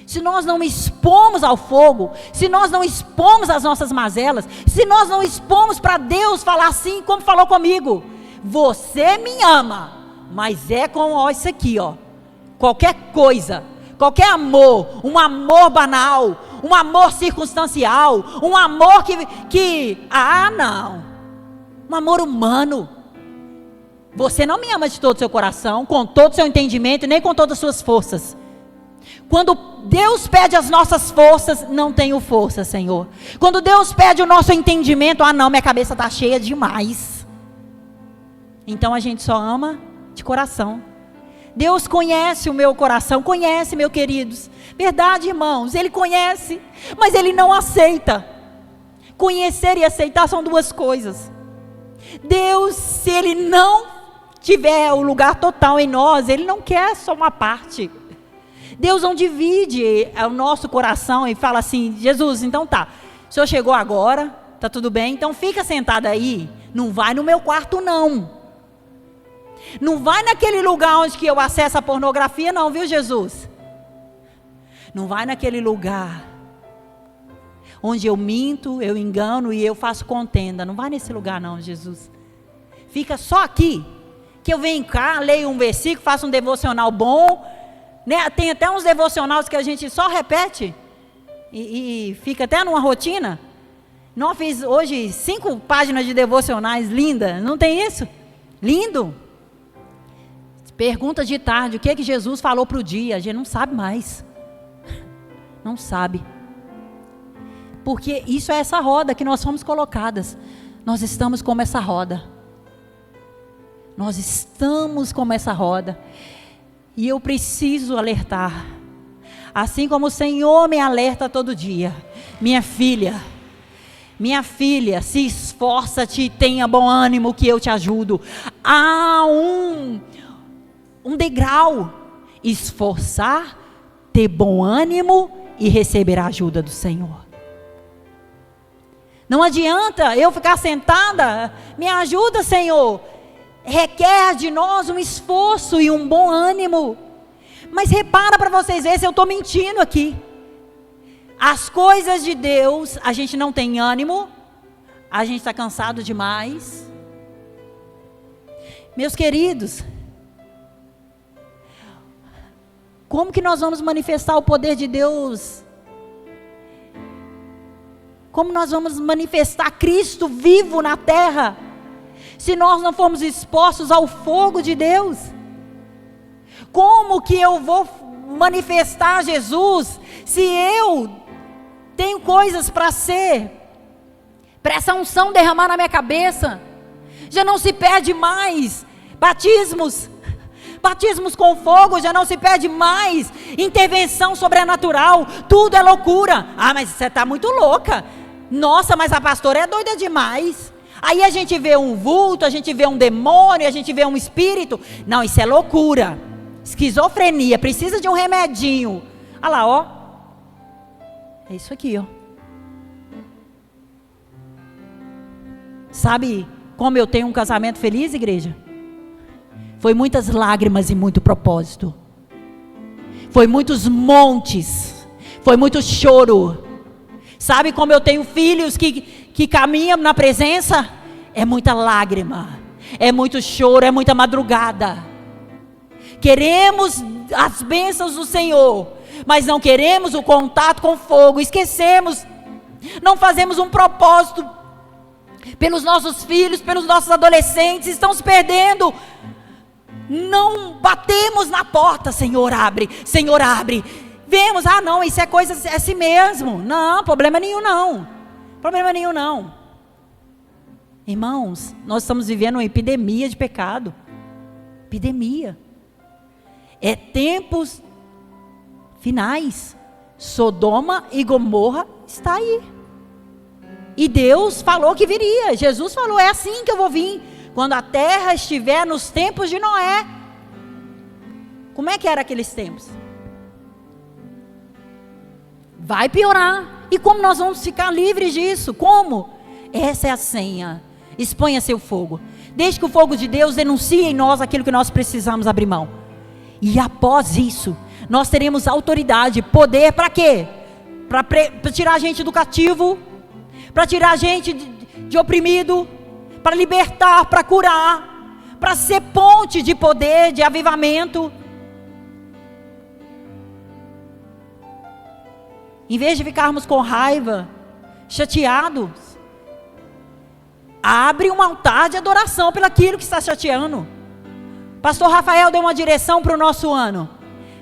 se nós não expomos ao fogo, se nós não expomos as nossas mazelas, se nós não expomos para Deus falar assim como falou comigo: você me ama, mas é com isso aqui, ó, qualquer coisa, qualquer amor, um amor banal, um amor circunstancial, um amor não, um amor humano. Você não me ama de todo o seu coração, com todo o seu entendimento, nem com todas as suas forças. Quando Deus pede as nossas forças, não tenho força, Senhor. Quando Deus pede o nosso entendimento, não, minha cabeça está cheia demais. Então a gente só ama de coração. Deus conhece o meu coração, conhece, meus queridos. Verdade, irmãos, Ele conhece, mas Ele não aceita. Conhecer e aceitar são duas coisas. Deus, se Ele não tiver o lugar total em nós, Ele não quer só uma parte. Deus não divide o nosso coração e fala assim: Jesus, então tá, o senhor chegou agora, tá tudo bem, então fica sentado aí, não vai no meu quarto não. Não vai naquele lugar onde que eu acesso a pornografia não, viu, Jesus? Não vai naquele lugar onde eu minto, eu engano e eu faço contenda. Não vai nesse lugar não, Jesus. Fica só aqui, que eu venho cá, leio um versículo, faço um devocional bom, né? Tem até uns devocionais que a gente só repete e fica até numa rotina. Não, fiz hoje 5 páginas de devocionais, linda, não tem isso? Lindo. Pergunta de tarde, o que é que Jesus falou para o dia? A gente não sabe mais. Não sabe. Porque isso é essa roda que nós fomos colocadas. Nós estamos como essa roda. Nós estamos como essa roda. E eu preciso alertar. Assim como o Senhor me alerta todo dia. Minha filha, se esforça-te e tenha bom ânimo que eu te ajudo. Há um degrau. Esforçar, ter bom ânimo e receber a ajuda do Senhor. Não adianta eu ficar sentada, me ajuda, Senhor. Requer de nós um esforço e um bom ânimo. Mas repara para vocês verem se eu estou mentindo aqui. As coisas de Deus, a gente não tem ânimo, a gente está cansado demais. Meus queridos, como que nós vamos manifestar o poder de Deus? Como nós vamos manifestar Cristo vivo na terra, se nós não formos expostos ao fogo de Deus? Como que eu vou manifestar Jesus, se eu tenho coisas para ser, para essa unção derramar na minha cabeça? Já não se pede mais batismos com fogo, já não se pede mais intervenção sobrenatural, tudo é loucura. Ah, mas você está muito louca. Nossa, mas a pastora é doida demais. Aí a gente vê um vulto, a gente vê um demônio, a gente vê um espírito. Não, isso é loucura. Esquizofrenia, precisa de um remedinho. Olha lá, ó. É isso aqui, ó. Sabe como eu tenho um casamento feliz, igreja? Foi muitas lágrimas e muito propósito. Foi muitos montes. Foi muito choro. Sabe como eu tenho filhos que caminham na presença? É muita lágrima. É muito choro, é muita madrugada. Queremos as bênçãos do Senhor, mas não queremos o contato com fogo. Esquecemos. Não fazemos um propósito pelos nossos filhos, pelos nossos adolescentes. Estão se perdendo. Não batemos na porta. Senhor, abre. Senhor, abre. Vemos, não, isso é coisa, é assim mesmo. Não, problema nenhum não. Problema nenhum não. Irmãos, nós estamos vivendo uma epidemia de pecado. Epidemia. É tempos finais. Sodoma e Gomorra está aí. E Deus falou que viria. Jesus falou, é assim que eu vou vir. Quando a terra estiver nos tempos de Noé. Como é que eram aqueles tempos? Vai piorar. E como nós vamos ficar livres disso? Como? Essa é a senha. Exponha seu fogo. Deixe que o fogo de Deus denuncie em nós aquilo que nós precisamos abrir mão. E após isso, nós teremos autoridade, poder para quê? Para tirar a gente do cativo, para tirar a gente de oprimido, para libertar, para curar, para ser ponte de poder, de avivamento. Em vez de ficarmos com raiva, chateados, abre um altar de adoração pelo aquilo que está chateando. Pastor Rafael deu uma direção para o nosso ano.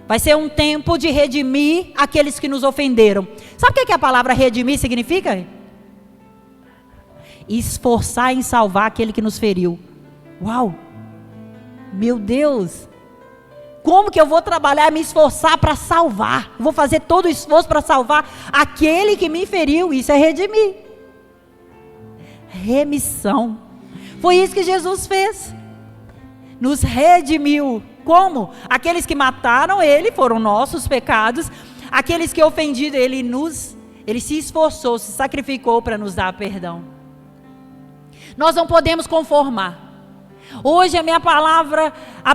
Vai ser um tempo de redimir aqueles que nos ofenderam. Sabe o que a palavra redimir significa? Esforçar em salvar aquele que nos feriu. Uau! Meu Deus! Como que eu vou trabalhar e me esforçar para salvar? Vou fazer todo o esforço para salvar aquele que me feriu. Isso é redimir. Remissão. Foi isso que Jesus fez. Nos redimiu. Como? Aqueles que mataram ele foram nossos pecados. Aqueles que ofendiram ele se esforçou, se sacrificou para nos dar perdão. Nós não podemos conformar. Hoje a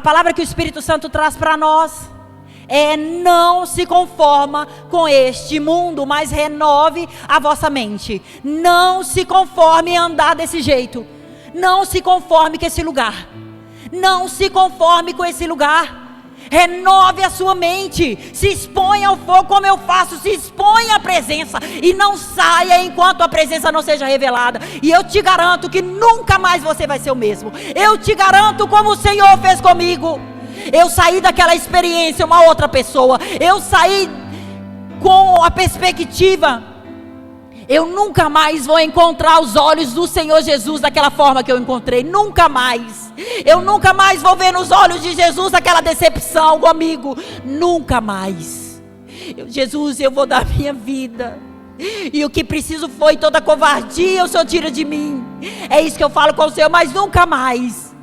palavra que o Espírito Santo traz para nós é: não se conforma com este mundo, mas renove a vossa mente. Não se conforme em andar desse jeito. Não se conforme com esse lugar. Não se conforme com esse lugar. Renove a sua mente. Se exponha ao fogo como eu faço. Se exponha à presença. E não saia enquanto a presença não seja revelada. E eu te garanto que nunca mais você vai ser o mesmo. Eu te garanto, como o Senhor fez comigo. Eu saí daquela experiência uma outra pessoa. Eu saí com a perspectiva: eu nunca mais vou encontrar os olhos do Senhor Jesus daquela forma que eu encontrei, nunca mais. Eu nunca mais vou ver nos olhos de Jesus aquela decepção comigo, nunca mais. Jesus, eu vou dar minha vida, e o que preciso foi toda a covardia, o Senhor tira de mim. É isso que eu falo com o Senhor, mas nunca mais.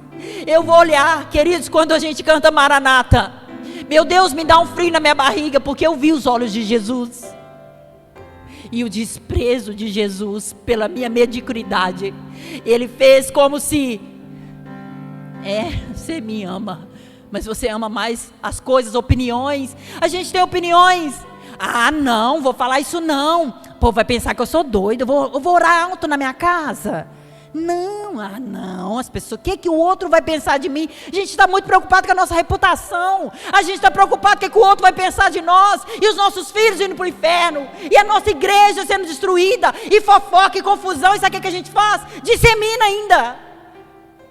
Eu vou olhar, queridos, quando a gente canta Maranata, meu Deus, me dá um frio na minha barriga, porque eu vi os olhos de Jesus. E o desprezo de Jesus pela minha mediocridade. Ele fez como se: você me ama, mas você ama mais as coisas, opiniões. A gente tem opiniões. Não, vou falar isso não. O povo vai pensar que eu sou doido. Eu vou orar alto na minha casa. Não, as pessoas, o que o outro vai pensar de mim? A gente está muito preocupado com a nossa reputação. A gente está preocupado com o que o outro vai pensar de nós. E os nossos filhos indo para o inferno. E a nossa igreja sendo destruída. E fofoca e confusão. E sabe o que a gente faz? Dissemina ainda.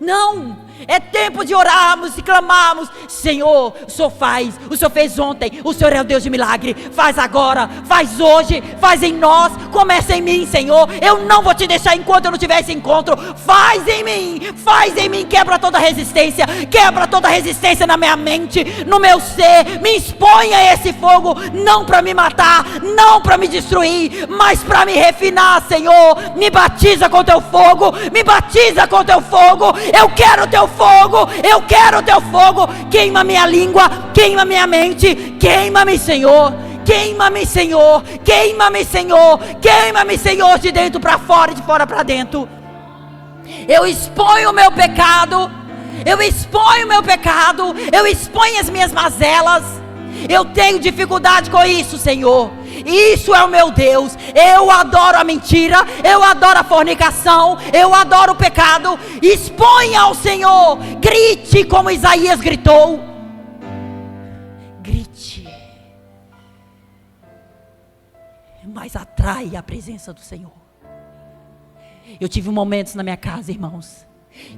Não, é tempo de orarmos e clamarmos: Senhor, o Senhor faz, o Senhor fez ontem, o Senhor é o Deus de milagre, faz agora, faz hoje, faz em nós, começa em mim, Senhor. Eu não vou te deixar enquanto eu não tiver esse encontro. Faz em mim, quebra toda resistência na minha mente, no meu ser. Me expõe a esse fogo, não para me matar, não para me destruir, mas para me refinar, Senhor. Me batiza com teu fogo, eu quero o teu fogo, queima minha língua, queima minha mente, queima-me, Senhor, de dentro para fora e de fora para dentro. Eu exponho o meu pecado, eu exponho as minhas mazelas. Eu tenho dificuldade com isso, Senhor. Isso é o meu Deus. Eu adoro a mentira, eu adoro a fornicação, eu adoro o pecado. Exponha ao Senhor, grite como Isaías gritou. Grite, mas atrai a presença do Senhor. Eu tive momentos na minha casa, irmãos,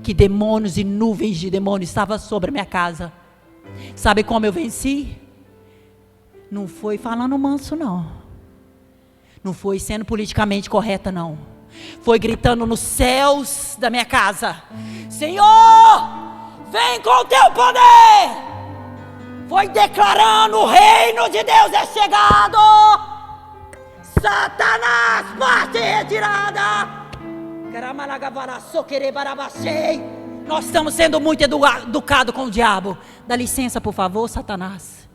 que demônios e nuvens de demônios estavam sobre a minha casa. Sabe como eu venci? Não foi falando manso, não. Não foi sendo politicamente correta, não. Foi gritando nos céus da minha casa: Senhor, vem com o teu poder. Foi declarando: o reino de Deus é chegado. Satanás, parte retirada. Nós estamos sendo muito educados com o diabo. Dá licença, por favor, Satanás.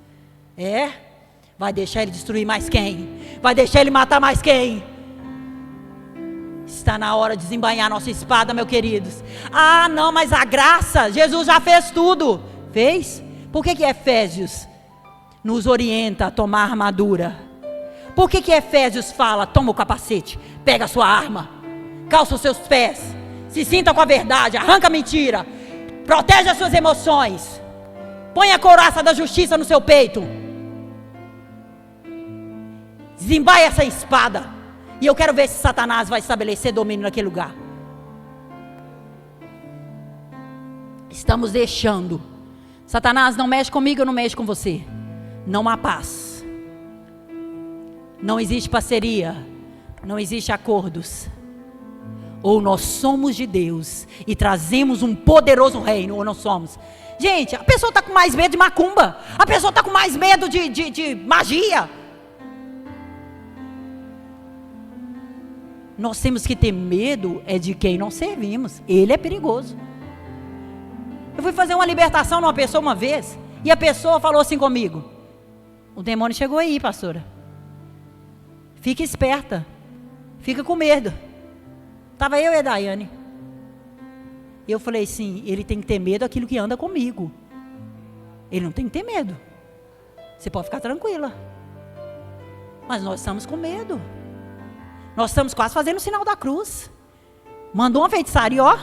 Vai deixar ele destruir mais quem? Vai deixar ele matar mais quem? Está na hora de desembainhar nossa espada, meus queridos. Não, mas a graça, Jesus já fez tudo. Fez? Por que Efésios nos orienta a tomar armadura? Por que Efésios fala: toma o capacete, pega a sua arma, calça os seus pés, se sinta com a verdade, arranca a mentira, protege as suas emoções, põe a couraça da justiça no seu peito. Desembaia essa espada. E eu quero ver se Satanás vai estabelecer domínio naquele lugar. Estamos deixando. Satanás, não mexe comigo, eu não mexo com você. Não há paz. Não existe parceria. Não existe acordos. Ou nós somos de Deus e trazemos um poderoso reino, ou não somos. Gente, a pessoa está com mais medo de macumba. A pessoa está com mais medo de magia. Nós temos que ter medo de quem nós servimos. Ele é perigoso. Eu fui fazer uma libertação numa pessoa uma vez, e a pessoa falou assim comigo: o demônio chegou aí, pastora. Fica esperta. Fica com medo. Estava eu e a Daiane. Eu falei assim: ele tem que ter medo daquilo que anda comigo. Ele não tem que ter medo. Você pode ficar tranquila. Mas nós estamos com medo. Nós estamos quase fazendo o sinal da cruz. Mandou uma feitiçaria, ó.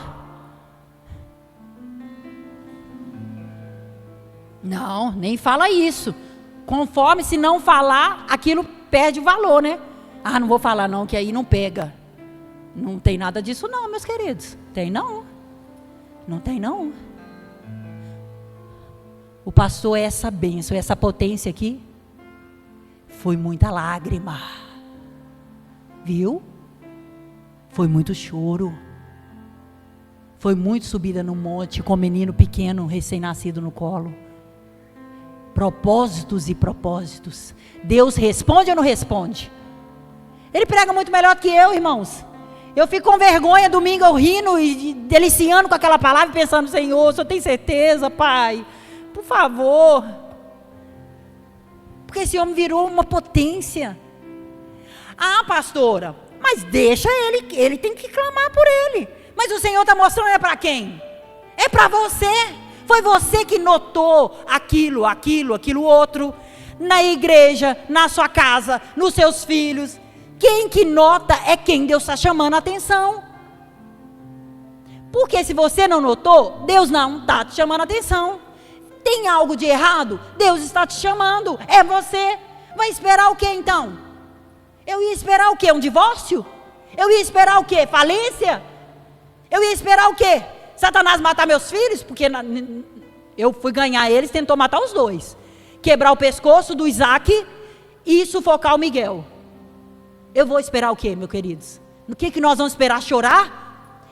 Não, nem fala isso. Conforme, se não falar, aquilo perde valor, né? Não vou falar não, que aí não pega. Não tem nada disso não, meus queridos. Tem não. Não tem não. O pastor é essa bênção, essa potência aqui. Foi muita lágrima, viu? Foi muito choro. Foi muito subida no monte com o menino pequeno, recém-nascido no colo. Propósitos e propósitos. Deus responde ou não responde? Ele prega muito melhor do que eu, irmãos. Eu fico com vergonha domingo, eu rindo e deliciando com aquela palavra, pensando: Senhor, o Senhor tem certeza, Pai? Por favor. Porque esse homem virou uma potência. Ah, pastora, mas deixa ele tem que clamar por ele. Mas o Senhor está mostrando é para quem? É para você. Foi você que notou aquilo outro, na igreja, na sua casa, nos seus filhos. Quem que nota é quem Deus está chamando a atenção. Porque se você não notou, Deus não está te chamando a atenção. Tem algo de errado? Deus está te chamando, é você. Vai esperar o que então? Eu ia esperar o que? Um divórcio? Eu ia esperar o que? Falência? Eu ia esperar o que? Satanás matar meus filhos? Porque eu fui ganhar eles, tentou matar os dois. Quebrar o pescoço do Isaac e sufocar o Miguel. Eu vou esperar o que, meus queridos? No que nós vamos esperar? Chorar?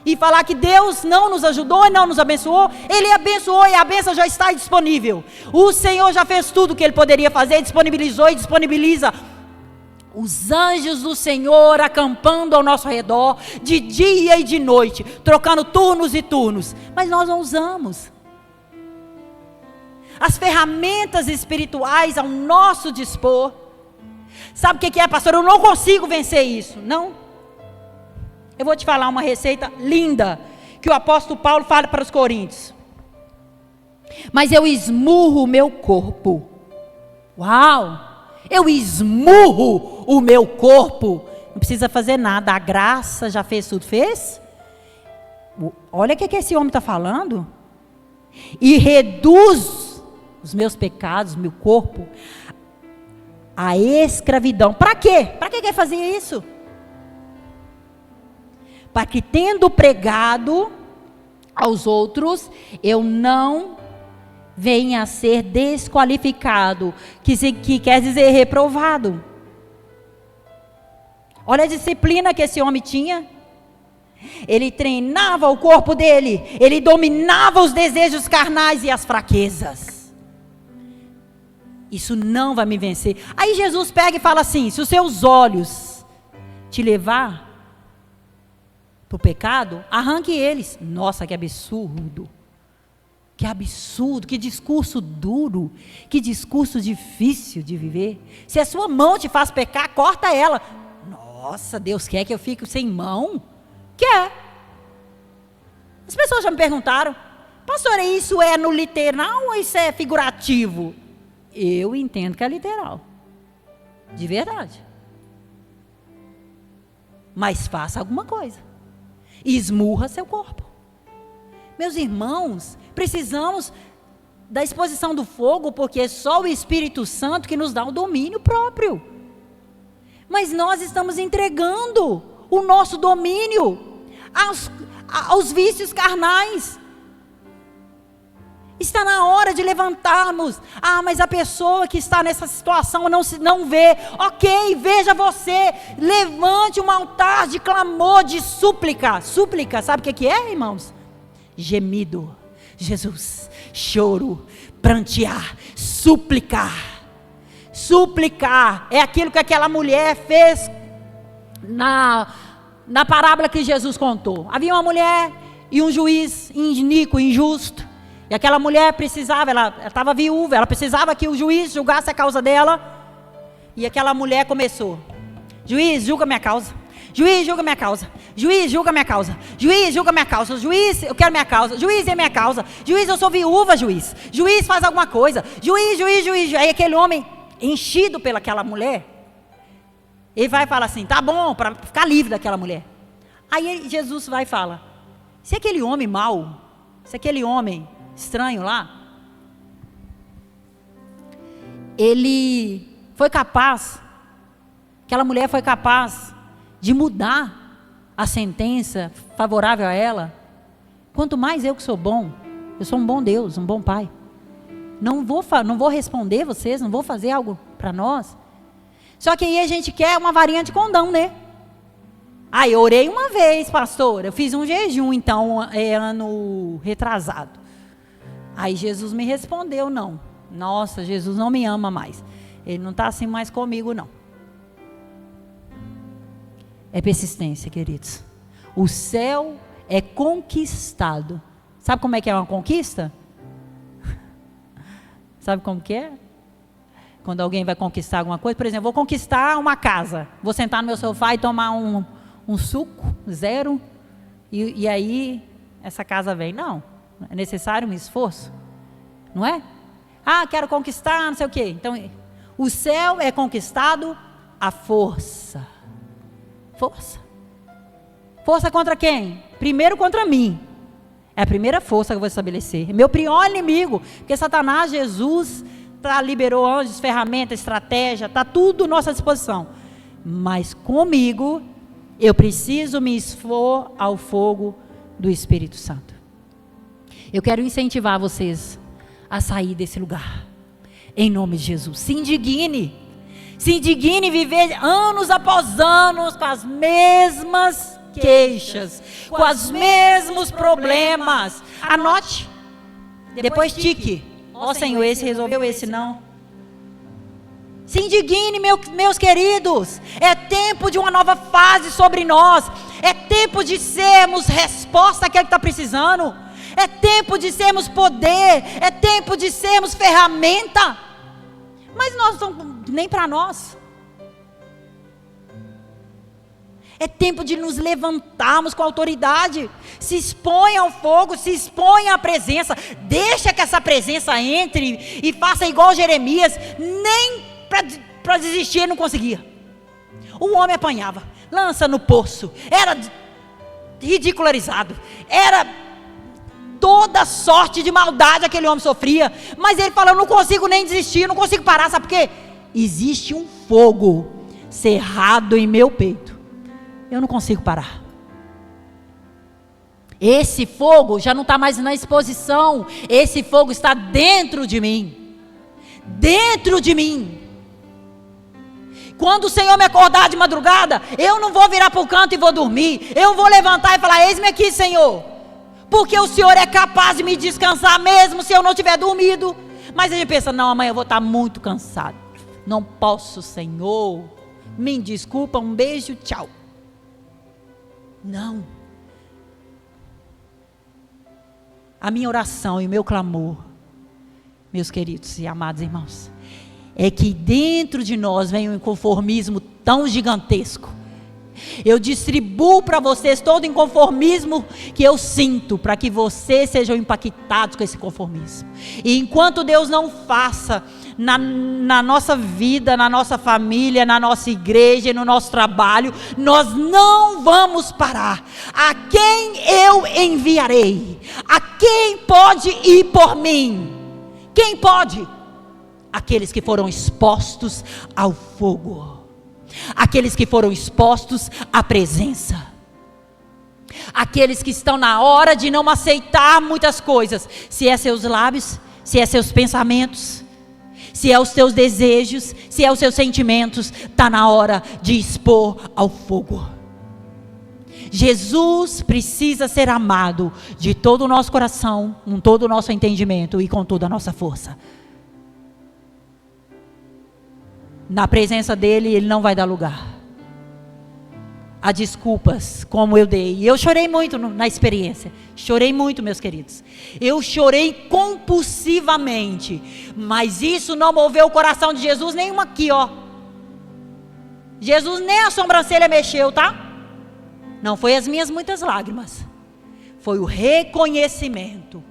E falar que Deus não nos ajudou e não nos abençoou? Ele abençoou e a bênção já está disponível. O Senhor já fez tudo o que Ele poderia fazer, disponibilizou e disponibiliza. Os anjos do Senhor acampando ao nosso redor, de dia e de noite, trocando turnos e turnos. Mas nós não usamos. As ferramentas espirituais ao nosso dispor. Sabe o que é, pastor? Eu não consigo vencer isso. Não. Eu vou te falar uma receita linda, que o apóstolo Paulo fala para os coríntios. Mas eu esmurro o meu corpo. Uau! Eu esmurro o meu corpo. Não precisa fazer nada, a graça já fez tudo. Fez? Olha o que esse homem está falando. E reduz os meus pecados, meu corpo, a escravidão. Para quê? Para que quer fazer isso? Para que, tendo pregado aos outros, eu não venha a ser desqualificado, que quer dizer reprovado. Olha a disciplina que esse homem tinha. Ele treinava o corpo dele, ele dominava os desejos carnais e as fraquezas. Isso não vai me vencer. Aí Jesus pega e fala assim: se os seus olhos te levar para o pecado, arranque eles. Nossa, que absurdo. Que absurdo, que discurso duro, que discurso difícil de viver. Se a sua mão te faz pecar, corta ela. Nossa, Deus quer que eu fique sem mão? Quer. As pessoas já me perguntaram: pastor, isso é no literal ou isso é figurativo? Eu entendo que é literal. De verdade. Mas faça alguma coisa. Esmurra seu corpo. Meus irmãos, precisamos da exposição do fogo, porque é só o Espírito Santo que nos dá o domínio próprio. Mas nós estamos entregando o nosso domínio aos vícios carnais. Está na hora de levantarmos. Ah, mas a pessoa que está nessa situação não vê. Ok, veja você. Levante um altar de clamor, de súplica. Súplica, sabe o que é, irmãos? Gemido. Jesus, choro, prantear, suplicar. Suplicar é aquilo que aquela mulher fez na parábola que Jesus contou. Havia uma mulher e um juiz iníquo, injusto. E aquela mulher precisava, ela estava viúva, ela precisava que o juiz julgasse a causa dela. E aquela mulher começou: juiz, julga minha causa. Juiz, julga minha causa. Juiz, julga minha causa. Juiz, julga minha causa. Juiz, eu quero minha causa. Juiz, é minha causa. Juiz, eu sou viúva, juiz. Juiz, faz alguma coisa. Juiz, juiz, juiz. Aí aquele homem, enchido pelaquela mulher, ele vai falar assim: tá bom, para ficar livre daquela mulher. Aí Jesus vai e fala: se aquele homem mau, se aquele homem estranho lá, ele foi capaz, aquela mulher foi capaz de mudar a sentença favorável a ela, quanto mais eu que sou bom, eu sou um bom Deus, um bom Pai. Não vou responder vocês, não vou fazer algo para nós. Só que aí a gente quer uma varinha de condão, né? Aí eu orei uma vez, pastor, eu fiz um jejum, então, ano retrasado. Aí Jesus me respondeu, não. Nossa, Jesus não me ama mais. Ele não está assim mais comigo, não. É persistência, queridos. O céu é conquistado. Sabe como é que é uma conquista? Sabe como que é? Quando alguém vai conquistar alguma coisa, por exemplo, vou conquistar uma casa. Vou sentar no meu sofá e tomar um suco, zero, e aí essa casa vem. Não, é necessário um esforço, não é? Ah, quero conquistar, não sei o quê. Então, o céu é conquistado à força. Força. Força contra quem? Primeiro contra mim. É a primeira força que eu vou estabelecer. Meu pior inimigo, porque Satanás, Jesus, liberou anjos, ferramentas, estratégia, está tudo à nossa disposição. Mas comigo, eu preciso me expor ao fogo do Espírito Santo. Eu quero incentivar vocês a sair desse lugar. Em nome de Jesus. Se indigne. Se indigne viver anos após anos com as mesmas queixas, com os mesmos problemas. Anote. Depois tique. Ó Senhor, esse resolveu, esse não. Se indigne, meus queridos. É tempo de uma nova fase sobre nós. É tempo de sermos resposta àquele que está precisando. É tempo de sermos poder. É tempo de sermos ferramenta. Mas nós não estamos nem para nós. É tempo de nos levantarmos com autoridade. Se expõe ao fogo, se expõe à presença. Deixa que essa presença entre e faça igual Jeremias. Nem para desistir ele não conseguia. O homem apanhava, lança no poço, era ridicularizado, era toda sorte de maldade aquele homem sofria. Mas ele falou, não consigo nem desistir, não consigo parar. Sabe por quê? Existe um fogo cerrado em meu peito. Eu não consigo parar. Esse fogo já não está mais na exposição. Esse fogo está dentro de mim. Dentro de mim. Quando o Senhor me acordar de madrugada, eu não vou virar para o canto e vou dormir. Eu vou levantar e falar, eis-me aqui, Senhor. Porque o Senhor é capaz de me descansar mesmo se eu não tiver dormido. Mas a gente pensa, não, amanhã eu vou estar muito cansado. Não posso, Senhor. Me desculpa, um beijo, tchau. Não. A minha oração e o meu clamor, meus queridos e amados irmãos, é que dentro de nós venha um inconformismo tão gigantesco. Eu distribuo para vocês todo o inconformismo que eu sinto, para que vocês sejam impactados com esse conformismo. E enquanto Deus não faça na nossa vida, na nossa família, na nossa igreja, no nosso trabalho, nós não vamos parar. A quem eu enviarei? A quem pode ir por mim? Quem pode? Aqueles que foram expostos ao fogo. Aqueles que foram expostos à presença. Aqueles que estão na hora de não aceitar muitas coisas. Se é seus lábios, se é seus pensamentos, se é os teus desejos, se é os seus sentimentos, está na hora de expor ao fogo. Jesus precisa ser amado de todo o nosso coração, com todo o nosso entendimento e com toda a nossa força. Na presença dele, ele não vai dar lugar a desculpas, como eu dei. E eu chorei muito na experiência. Chorei muito, meus queridos. Eu chorei compulsivamente. Mas isso não moveu o coração de Jesus nenhum aqui, ó. Jesus nem a sobrancelha mexeu, tá? Não foi as minhas muitas lágrimas. Foi o reconhecimento.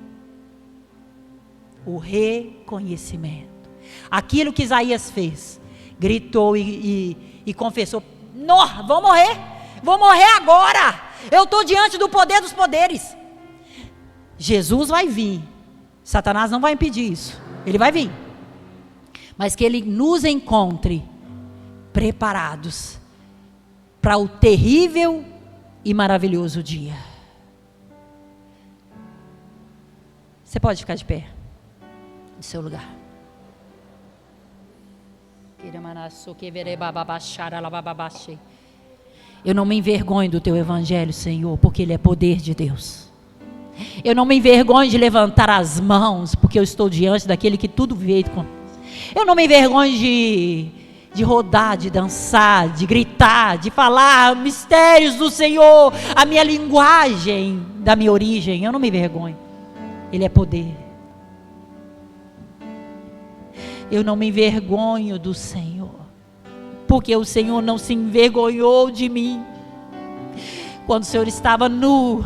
O reconhecimento. Aquilo que Isaías fez. Gritou e confessou: não, vou morrer agora, eu estou diante do poder dos poderes. Jesus vai vir, Satanás não vai impedir isso, ele vai vir, mas que ele nos encontre preparados para o terrível e maravilhoso dia. Você pode ficar de pé no seu lugar. Eu não me envergonho do teu evangelho, Senhor, porque ele é poder de Deus. Eu não me envergonho de levantar as mãos, porque eu estou diante daquele que tudo vê. Eu não me envergonho de rodar, de dançar, de gritar, de falar mistérios do Senhor, a minha linguagem da minha origem. Eu não me envergonho. Ele é poder. Eu não me envergonho do Senhor, porque o Senhor não se envergonhou de mim. Quando o Senhor estava nu,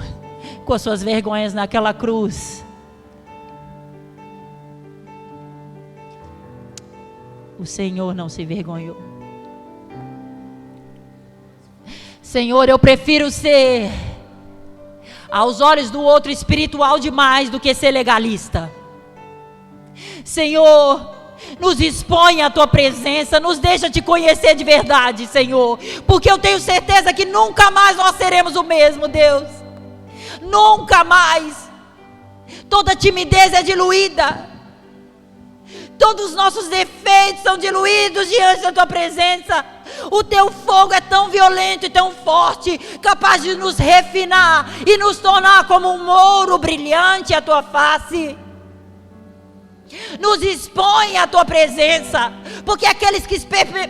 com as suas vergonhas naquela cruz, o Senhor não se envergonhou. Senhor, eu prefiro ser, aos olhos do outro, espiritual demais do que ser legalista. Senhor, nos expõe à tua presença, nos deixa te conhecer de verdade, Senhor, porque eu tenho certeza que nunca mais nós seremos o mesmo, Deus. Nunca mais. Toda timidez é diluída, todos os nossos defeitos são diluídos diante da tua presença. O teu fogo é tão violento e tão forte, capaz de nos refinar e nos tornar como um ouro brilhante à tua face. Nos expõe à tua presença, porque aqueles que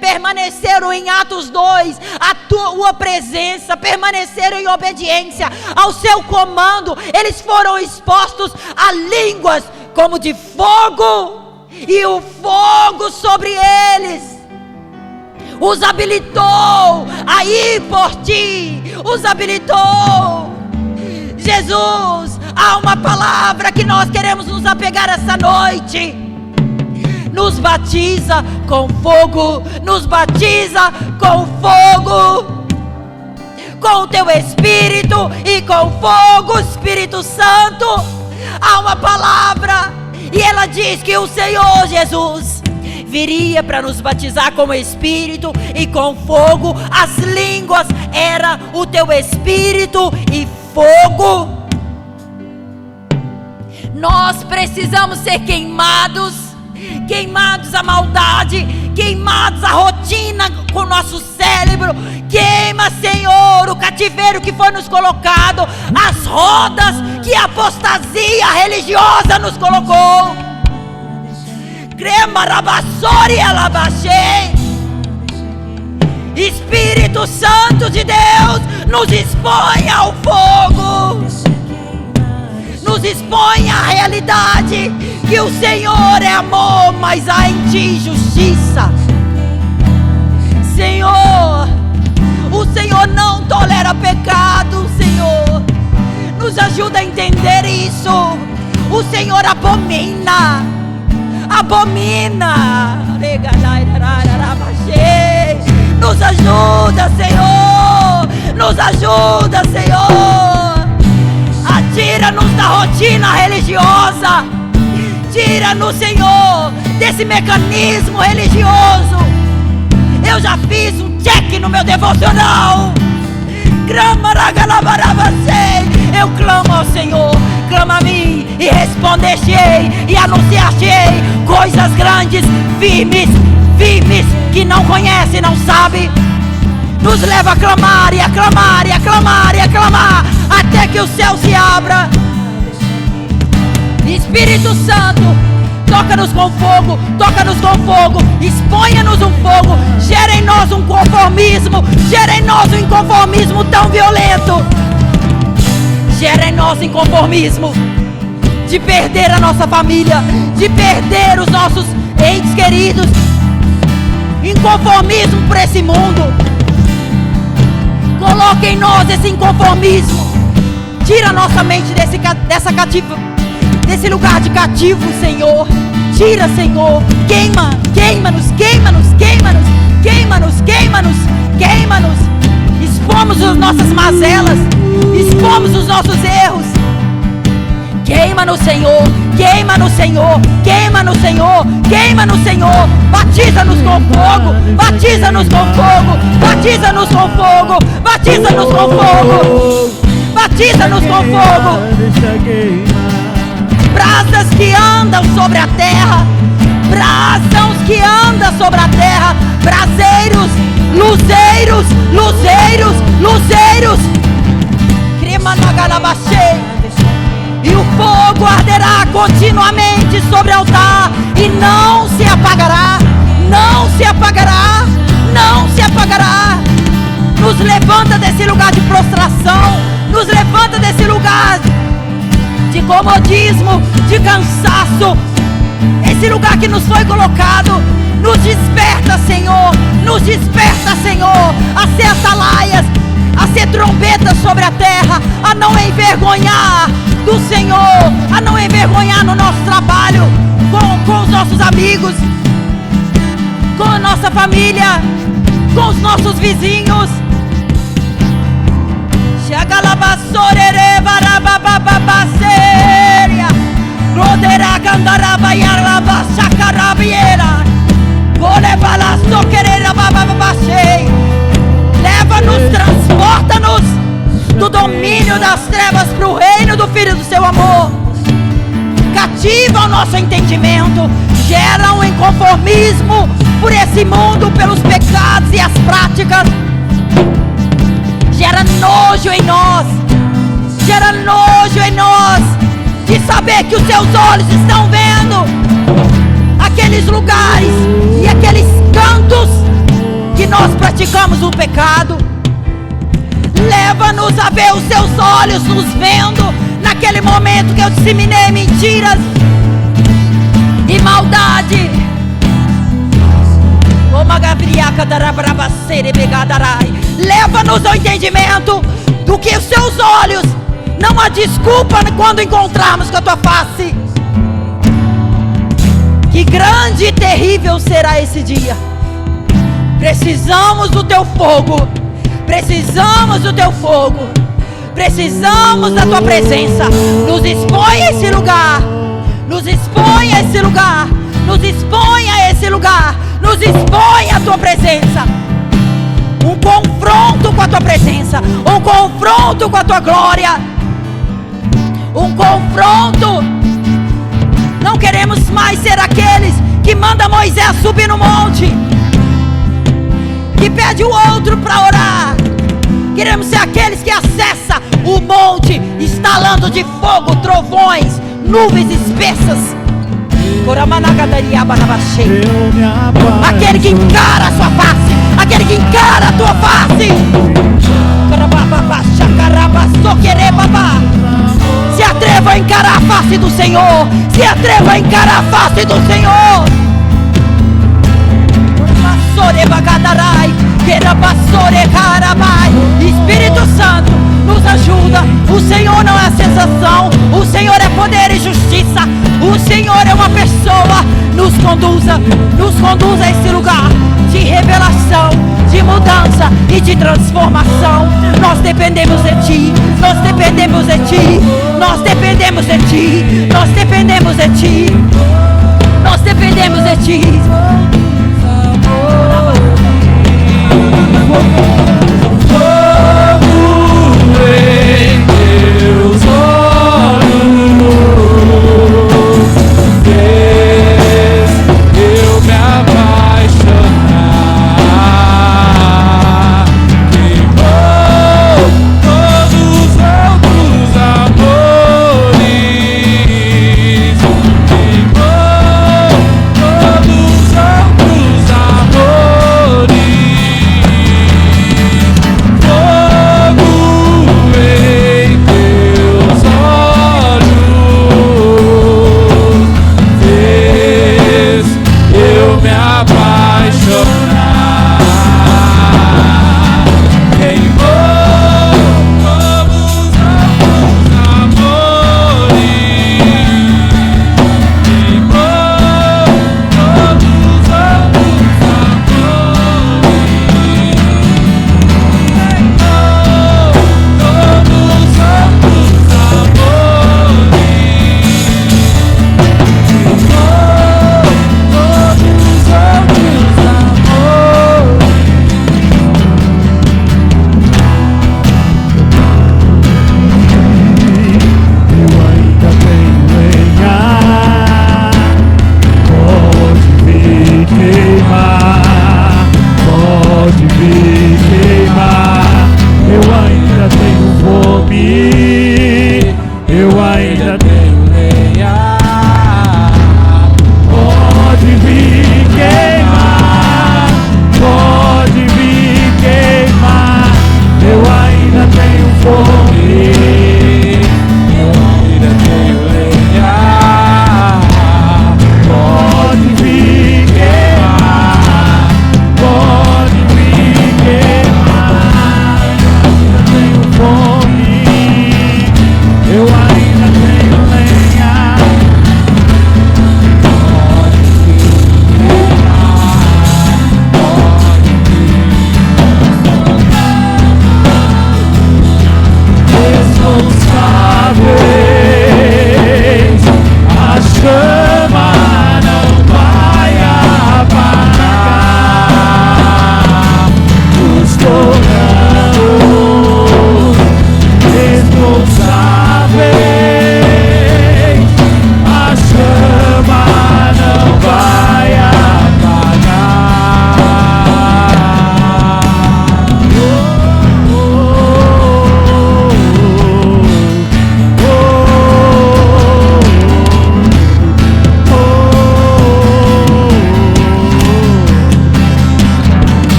permaneceram em Atos 2, a tua presença, permaneceram em obediência ao seu comando, eles foram expostos a línguas como de fogo, e o fogo sobre eles os habilitou a ir por ti, os habilitou. Jesus, há uma palavra que nós queremos nos apegar essa noite. Nos batiza com fogo, nos batiza com fogo, com o teu Espírito e com fogo, Espírito Santo. Há uma palavra e ela diz que o Senhor Jesus viria para nos batizar com o Espírito e com fogo. As línguas era o teu Espírito e fogo. Nós precisamos ser queimados, queimados à maldade, queimados à rotina com o nosso cérebro. Queima, Senhor, o cativeiro que foi nos colocado, as rodas que a apostasia religiosa nos colocou. Espírito Santo de Deus, nos expõe ao fogo, nos expõe à realidade que o Senhor é amor, mas há em ti justiça. Senhor, o Senhor não tolera pecado. Senhor, nos ajuda a entender isso. O Senhor abomina. Nos ajuda, Senhor. Nos ajuda, Senhor. Tira-nos da rotina religiosa. Tira-nos, Senhor, desse mecanismo religioso. Eu já fiz um check no meu devocional. Eu clamo ao Senhor, clama a mim e responder-te-ei e anunciar-te-ei coisas grandes, firmes, firmes, que não conhece, não sabe. Nos leva a clamar e a clamar e a clamar e a clamar até que o céu se abra. Espírito Santo, toca-nos com fogo, toca-nos com fogo, exponha-nos um fogo, gera em nós um conformismo, gera em nós um inconformismo tão violento, gera em nós inconformismo de perder a nossa família, de perder os nossos entes queridos, inconformismo por esse mundo. Coloque em nós esse inconformismo, tira a nossa mente desse lugar de cativo, Senhor. Tira, Senhor. Queima, queima-nos, queima-nos, queima-nos, queima-nos, queima-nos, queima-nos. Expomos as nossas mazelas, expomos os nossos erros. Queima-nos, Senhor, queima-nos, Senhor, queima-nos, Senhor, queima-nos, Senhor. Batiza-nos com fogo, batiza-nos com fogo, batiza-nos com fogo, batiza-nos com fogo, batiza-nos com fogo. Brasas que andam sobre a terra, brasas que andam sobre a terra, braseiros, luzeiros, luzeiros, luzeiros. E o fogo arderá continuamente sobre o altar e não se apagará, não se apagará, não se apagará. Nos levanta desse lugar de prostração, nos levanta desse lugar de comodismo, de cansaço, esse lugar que nos foi colocado. Nos desperta, Senhor, nos desperta, Senhor, a ser atalaias, a ser trombetas sobre a terra, a não envergonhar do Senhor, a não envergonhar no nosso trabalho, com os nossos amigos, com a nossa família, com os nossos vizinhos. Leva-nos, transporta-nos do domínio das trevas para o reino do Filho do seu amor. Cativa o nosso entendimento, gera um inconformismo por esse mundo, pelos pecados e as práticas. Gera nojo em nós, gera nojo em nós, de saber que os seus olhos estão vendo aqueles lugares e aqueles cantos que nós praticamos o pecado. Leva-nos a ver os seus olhos nos vendo naquele momento que eu disseminei mentiras e maldade. Leva-nos ao entendimento do que os seus olhos não há desculpa quando encontrarmos com a tua face. Que grande e terrível será esse dia. Precisamos do teu fogo, precisamos do teu fogo, precisamos da tua presença. Nos expõe a esse lugar, nos expõe a esse lugar, nos expõe a esse lugar, nos expõe a tua presença. Um confronto com a tua presença, um confronto com a tua glória, um confronto. Não queremos mais ser aqueles que manda Moisés subir no monte, que pede o outro para orar. Queremos ser aqueles que acessam o monte, estalando de fogo, trovões, nuvens espessas. Aquele que encara a sua face, aquele que encara a tua face. Se atreva a encarar a face do Senhor, se atreva a encarar a face do Senhor. Espírito Santo, nos ajuda. O Senhor não é a sensação, o Senhor é poder e justiça. O Senhor é uma pessoa. Nos conduza a esse lugar de revelação, de mudança e de transformação. Nós dependemos de Ti, nós dependemos de Ti, nós dependemos de Ti, nós dependemos de Ti, nós dependemos de Ti. Todos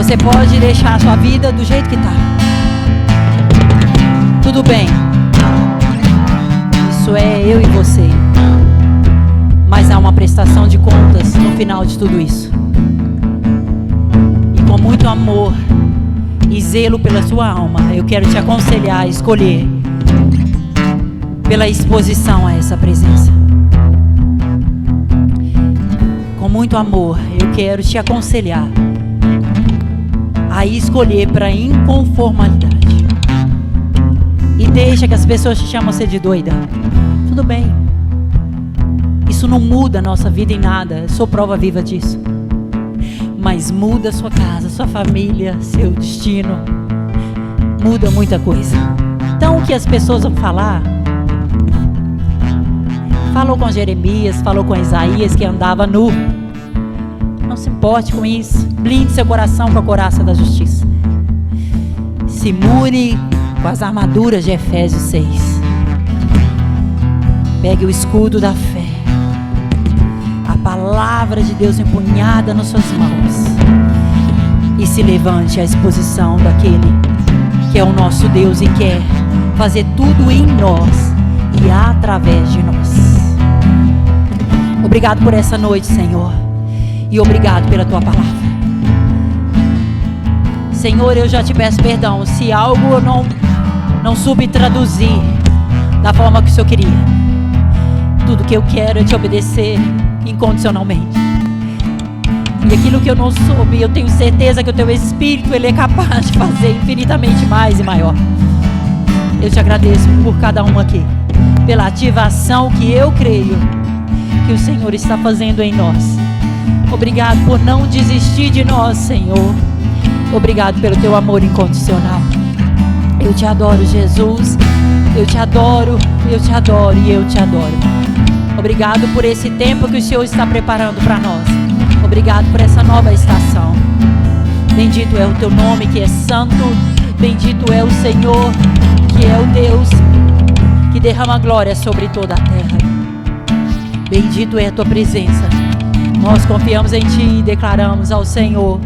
Você pode deixar a sua vida do jeito que está. Tudo bem. Isso é eu e você. Mas há uma prestação de contas no final de tudo isso. E com muito amor e zelo pela sua alma, eu quero te aconselhar a escolher pela exposição a essa presença. Com muito amor, eu quero te aconselhar a escolher para inconformidade. E deixa que as pessoas te chamam você de doida. Tudo bem. Isso não muda a nossa vida em nada. Eu sou prova viva disso. Mas muda a sua casa, sua família, seu destino. Muda muita coisa. Então o que as pessoas vão falar? Falou com Jeremias, falou com Isaías que andava nu. Não se importe com isso. Blinde seu coração com a couraça da justiça. Se mure com as armaduras de Efésios 6. Pegue o escudo da fé, a palavra de Deus empunhada nas suas mãos, e se levante à exposição daquele que é o nosso Deus e quer fazer tudo em nós e através de nós. Obrigado por essa noite, Senhor, e obrigado pela tua palavra. Senhor, eu já te peço perdão se algo eu não soube traduzir da forma que o Senhor queria. Tudo que eu quero é te obedecer incondicionalmente. E aquilo que eu não soube, eu tenho certeza que o teu Espírito, ele é capaz de fazer infinitamente mais e maior. Eu te agradeço por cada um aqui, pela ativação que eu creio que o Senhor está fazendo em nós. Obrigado por não desistir de nós, Senhor. Obrigado pelo teu amor incondicional. Eu te adoro, Jesus. Eu te adoro, eu te adoro e eu te adoro. Obrigado por esse tempo que o Senhor está preparando para nós. Obrigado por essa nova estação. Bendito é o teu nome que é santo. Bendito é o Senhor que é o Deus que derrama glória sobre toda a terra. Bendito é a tua presença. Nós confiamos em ti e declaramos ao Senhor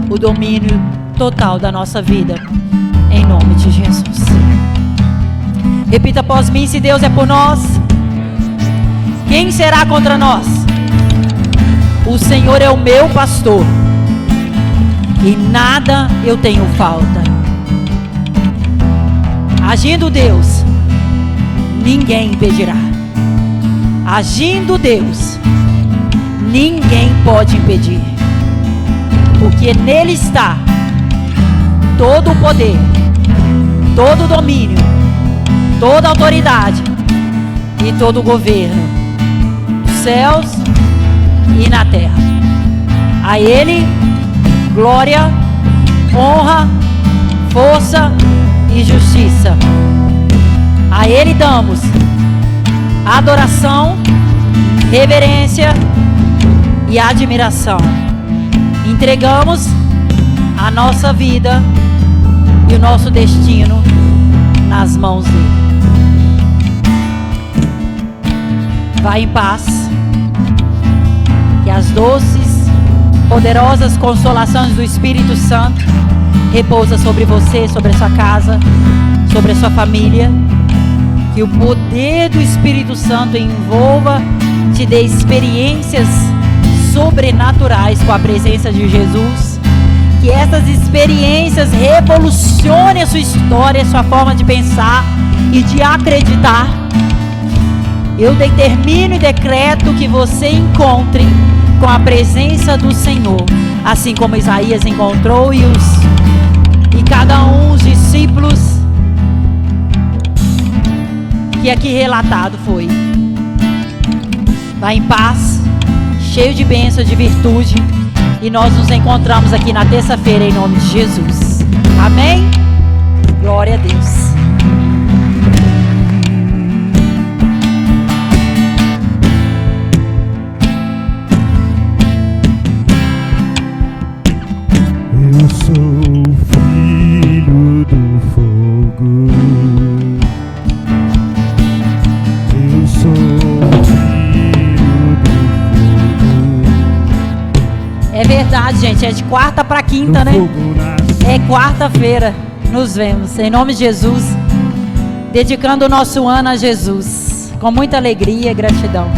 o domínio total da nossa vida. Em nome de Jesus. Repita após mim: se Deus é por nós, quem será contra nós? O Senhor é o meu pastor e nada eu tenho falta. Agindo Deus, ninguém impedirá. Agindo Deus, ninguém pode impedir. Porque nele está todo o poder, todo o domínio, toda a autoridade e todo o governo dos céus e na terra. A ele glória, honra, força e justiça. A ele damos adoração, reverência e admiração. Entregamos a nossa vida e o nosso destino nas mãos dele. Vá em paz, que as doces, poderosas consolações do Espírito Santo repousa sobre você, sobre a sua casa, sobre a sua família. Que o poder do Espírito Santo envolva, te dê experiências sobrenaturais com a presença de Jesus. Que essas experiências revolucionem a sua história, a sua forma de pensar e de acreditar. Eu determino e decreto que você encontre com a presença do Senhor, assim como Isaías encontrou e cada um dos discípulos que aqui relatado foi. Vá em paz, cheio de bênção, de virtude, e nós nos encontramos aqui na terça-feira em nome de Jesus. Amém? Glória a Deus. Eu sou filho do fogo. Eu sou filho do fogo. É verdade, gente. É de quarta para quinta, Do né? fogo quarta-feira nos vemos. Em nome de Jesus, dedicando o nosso ano a Jesus, com muita alegria e gratidão.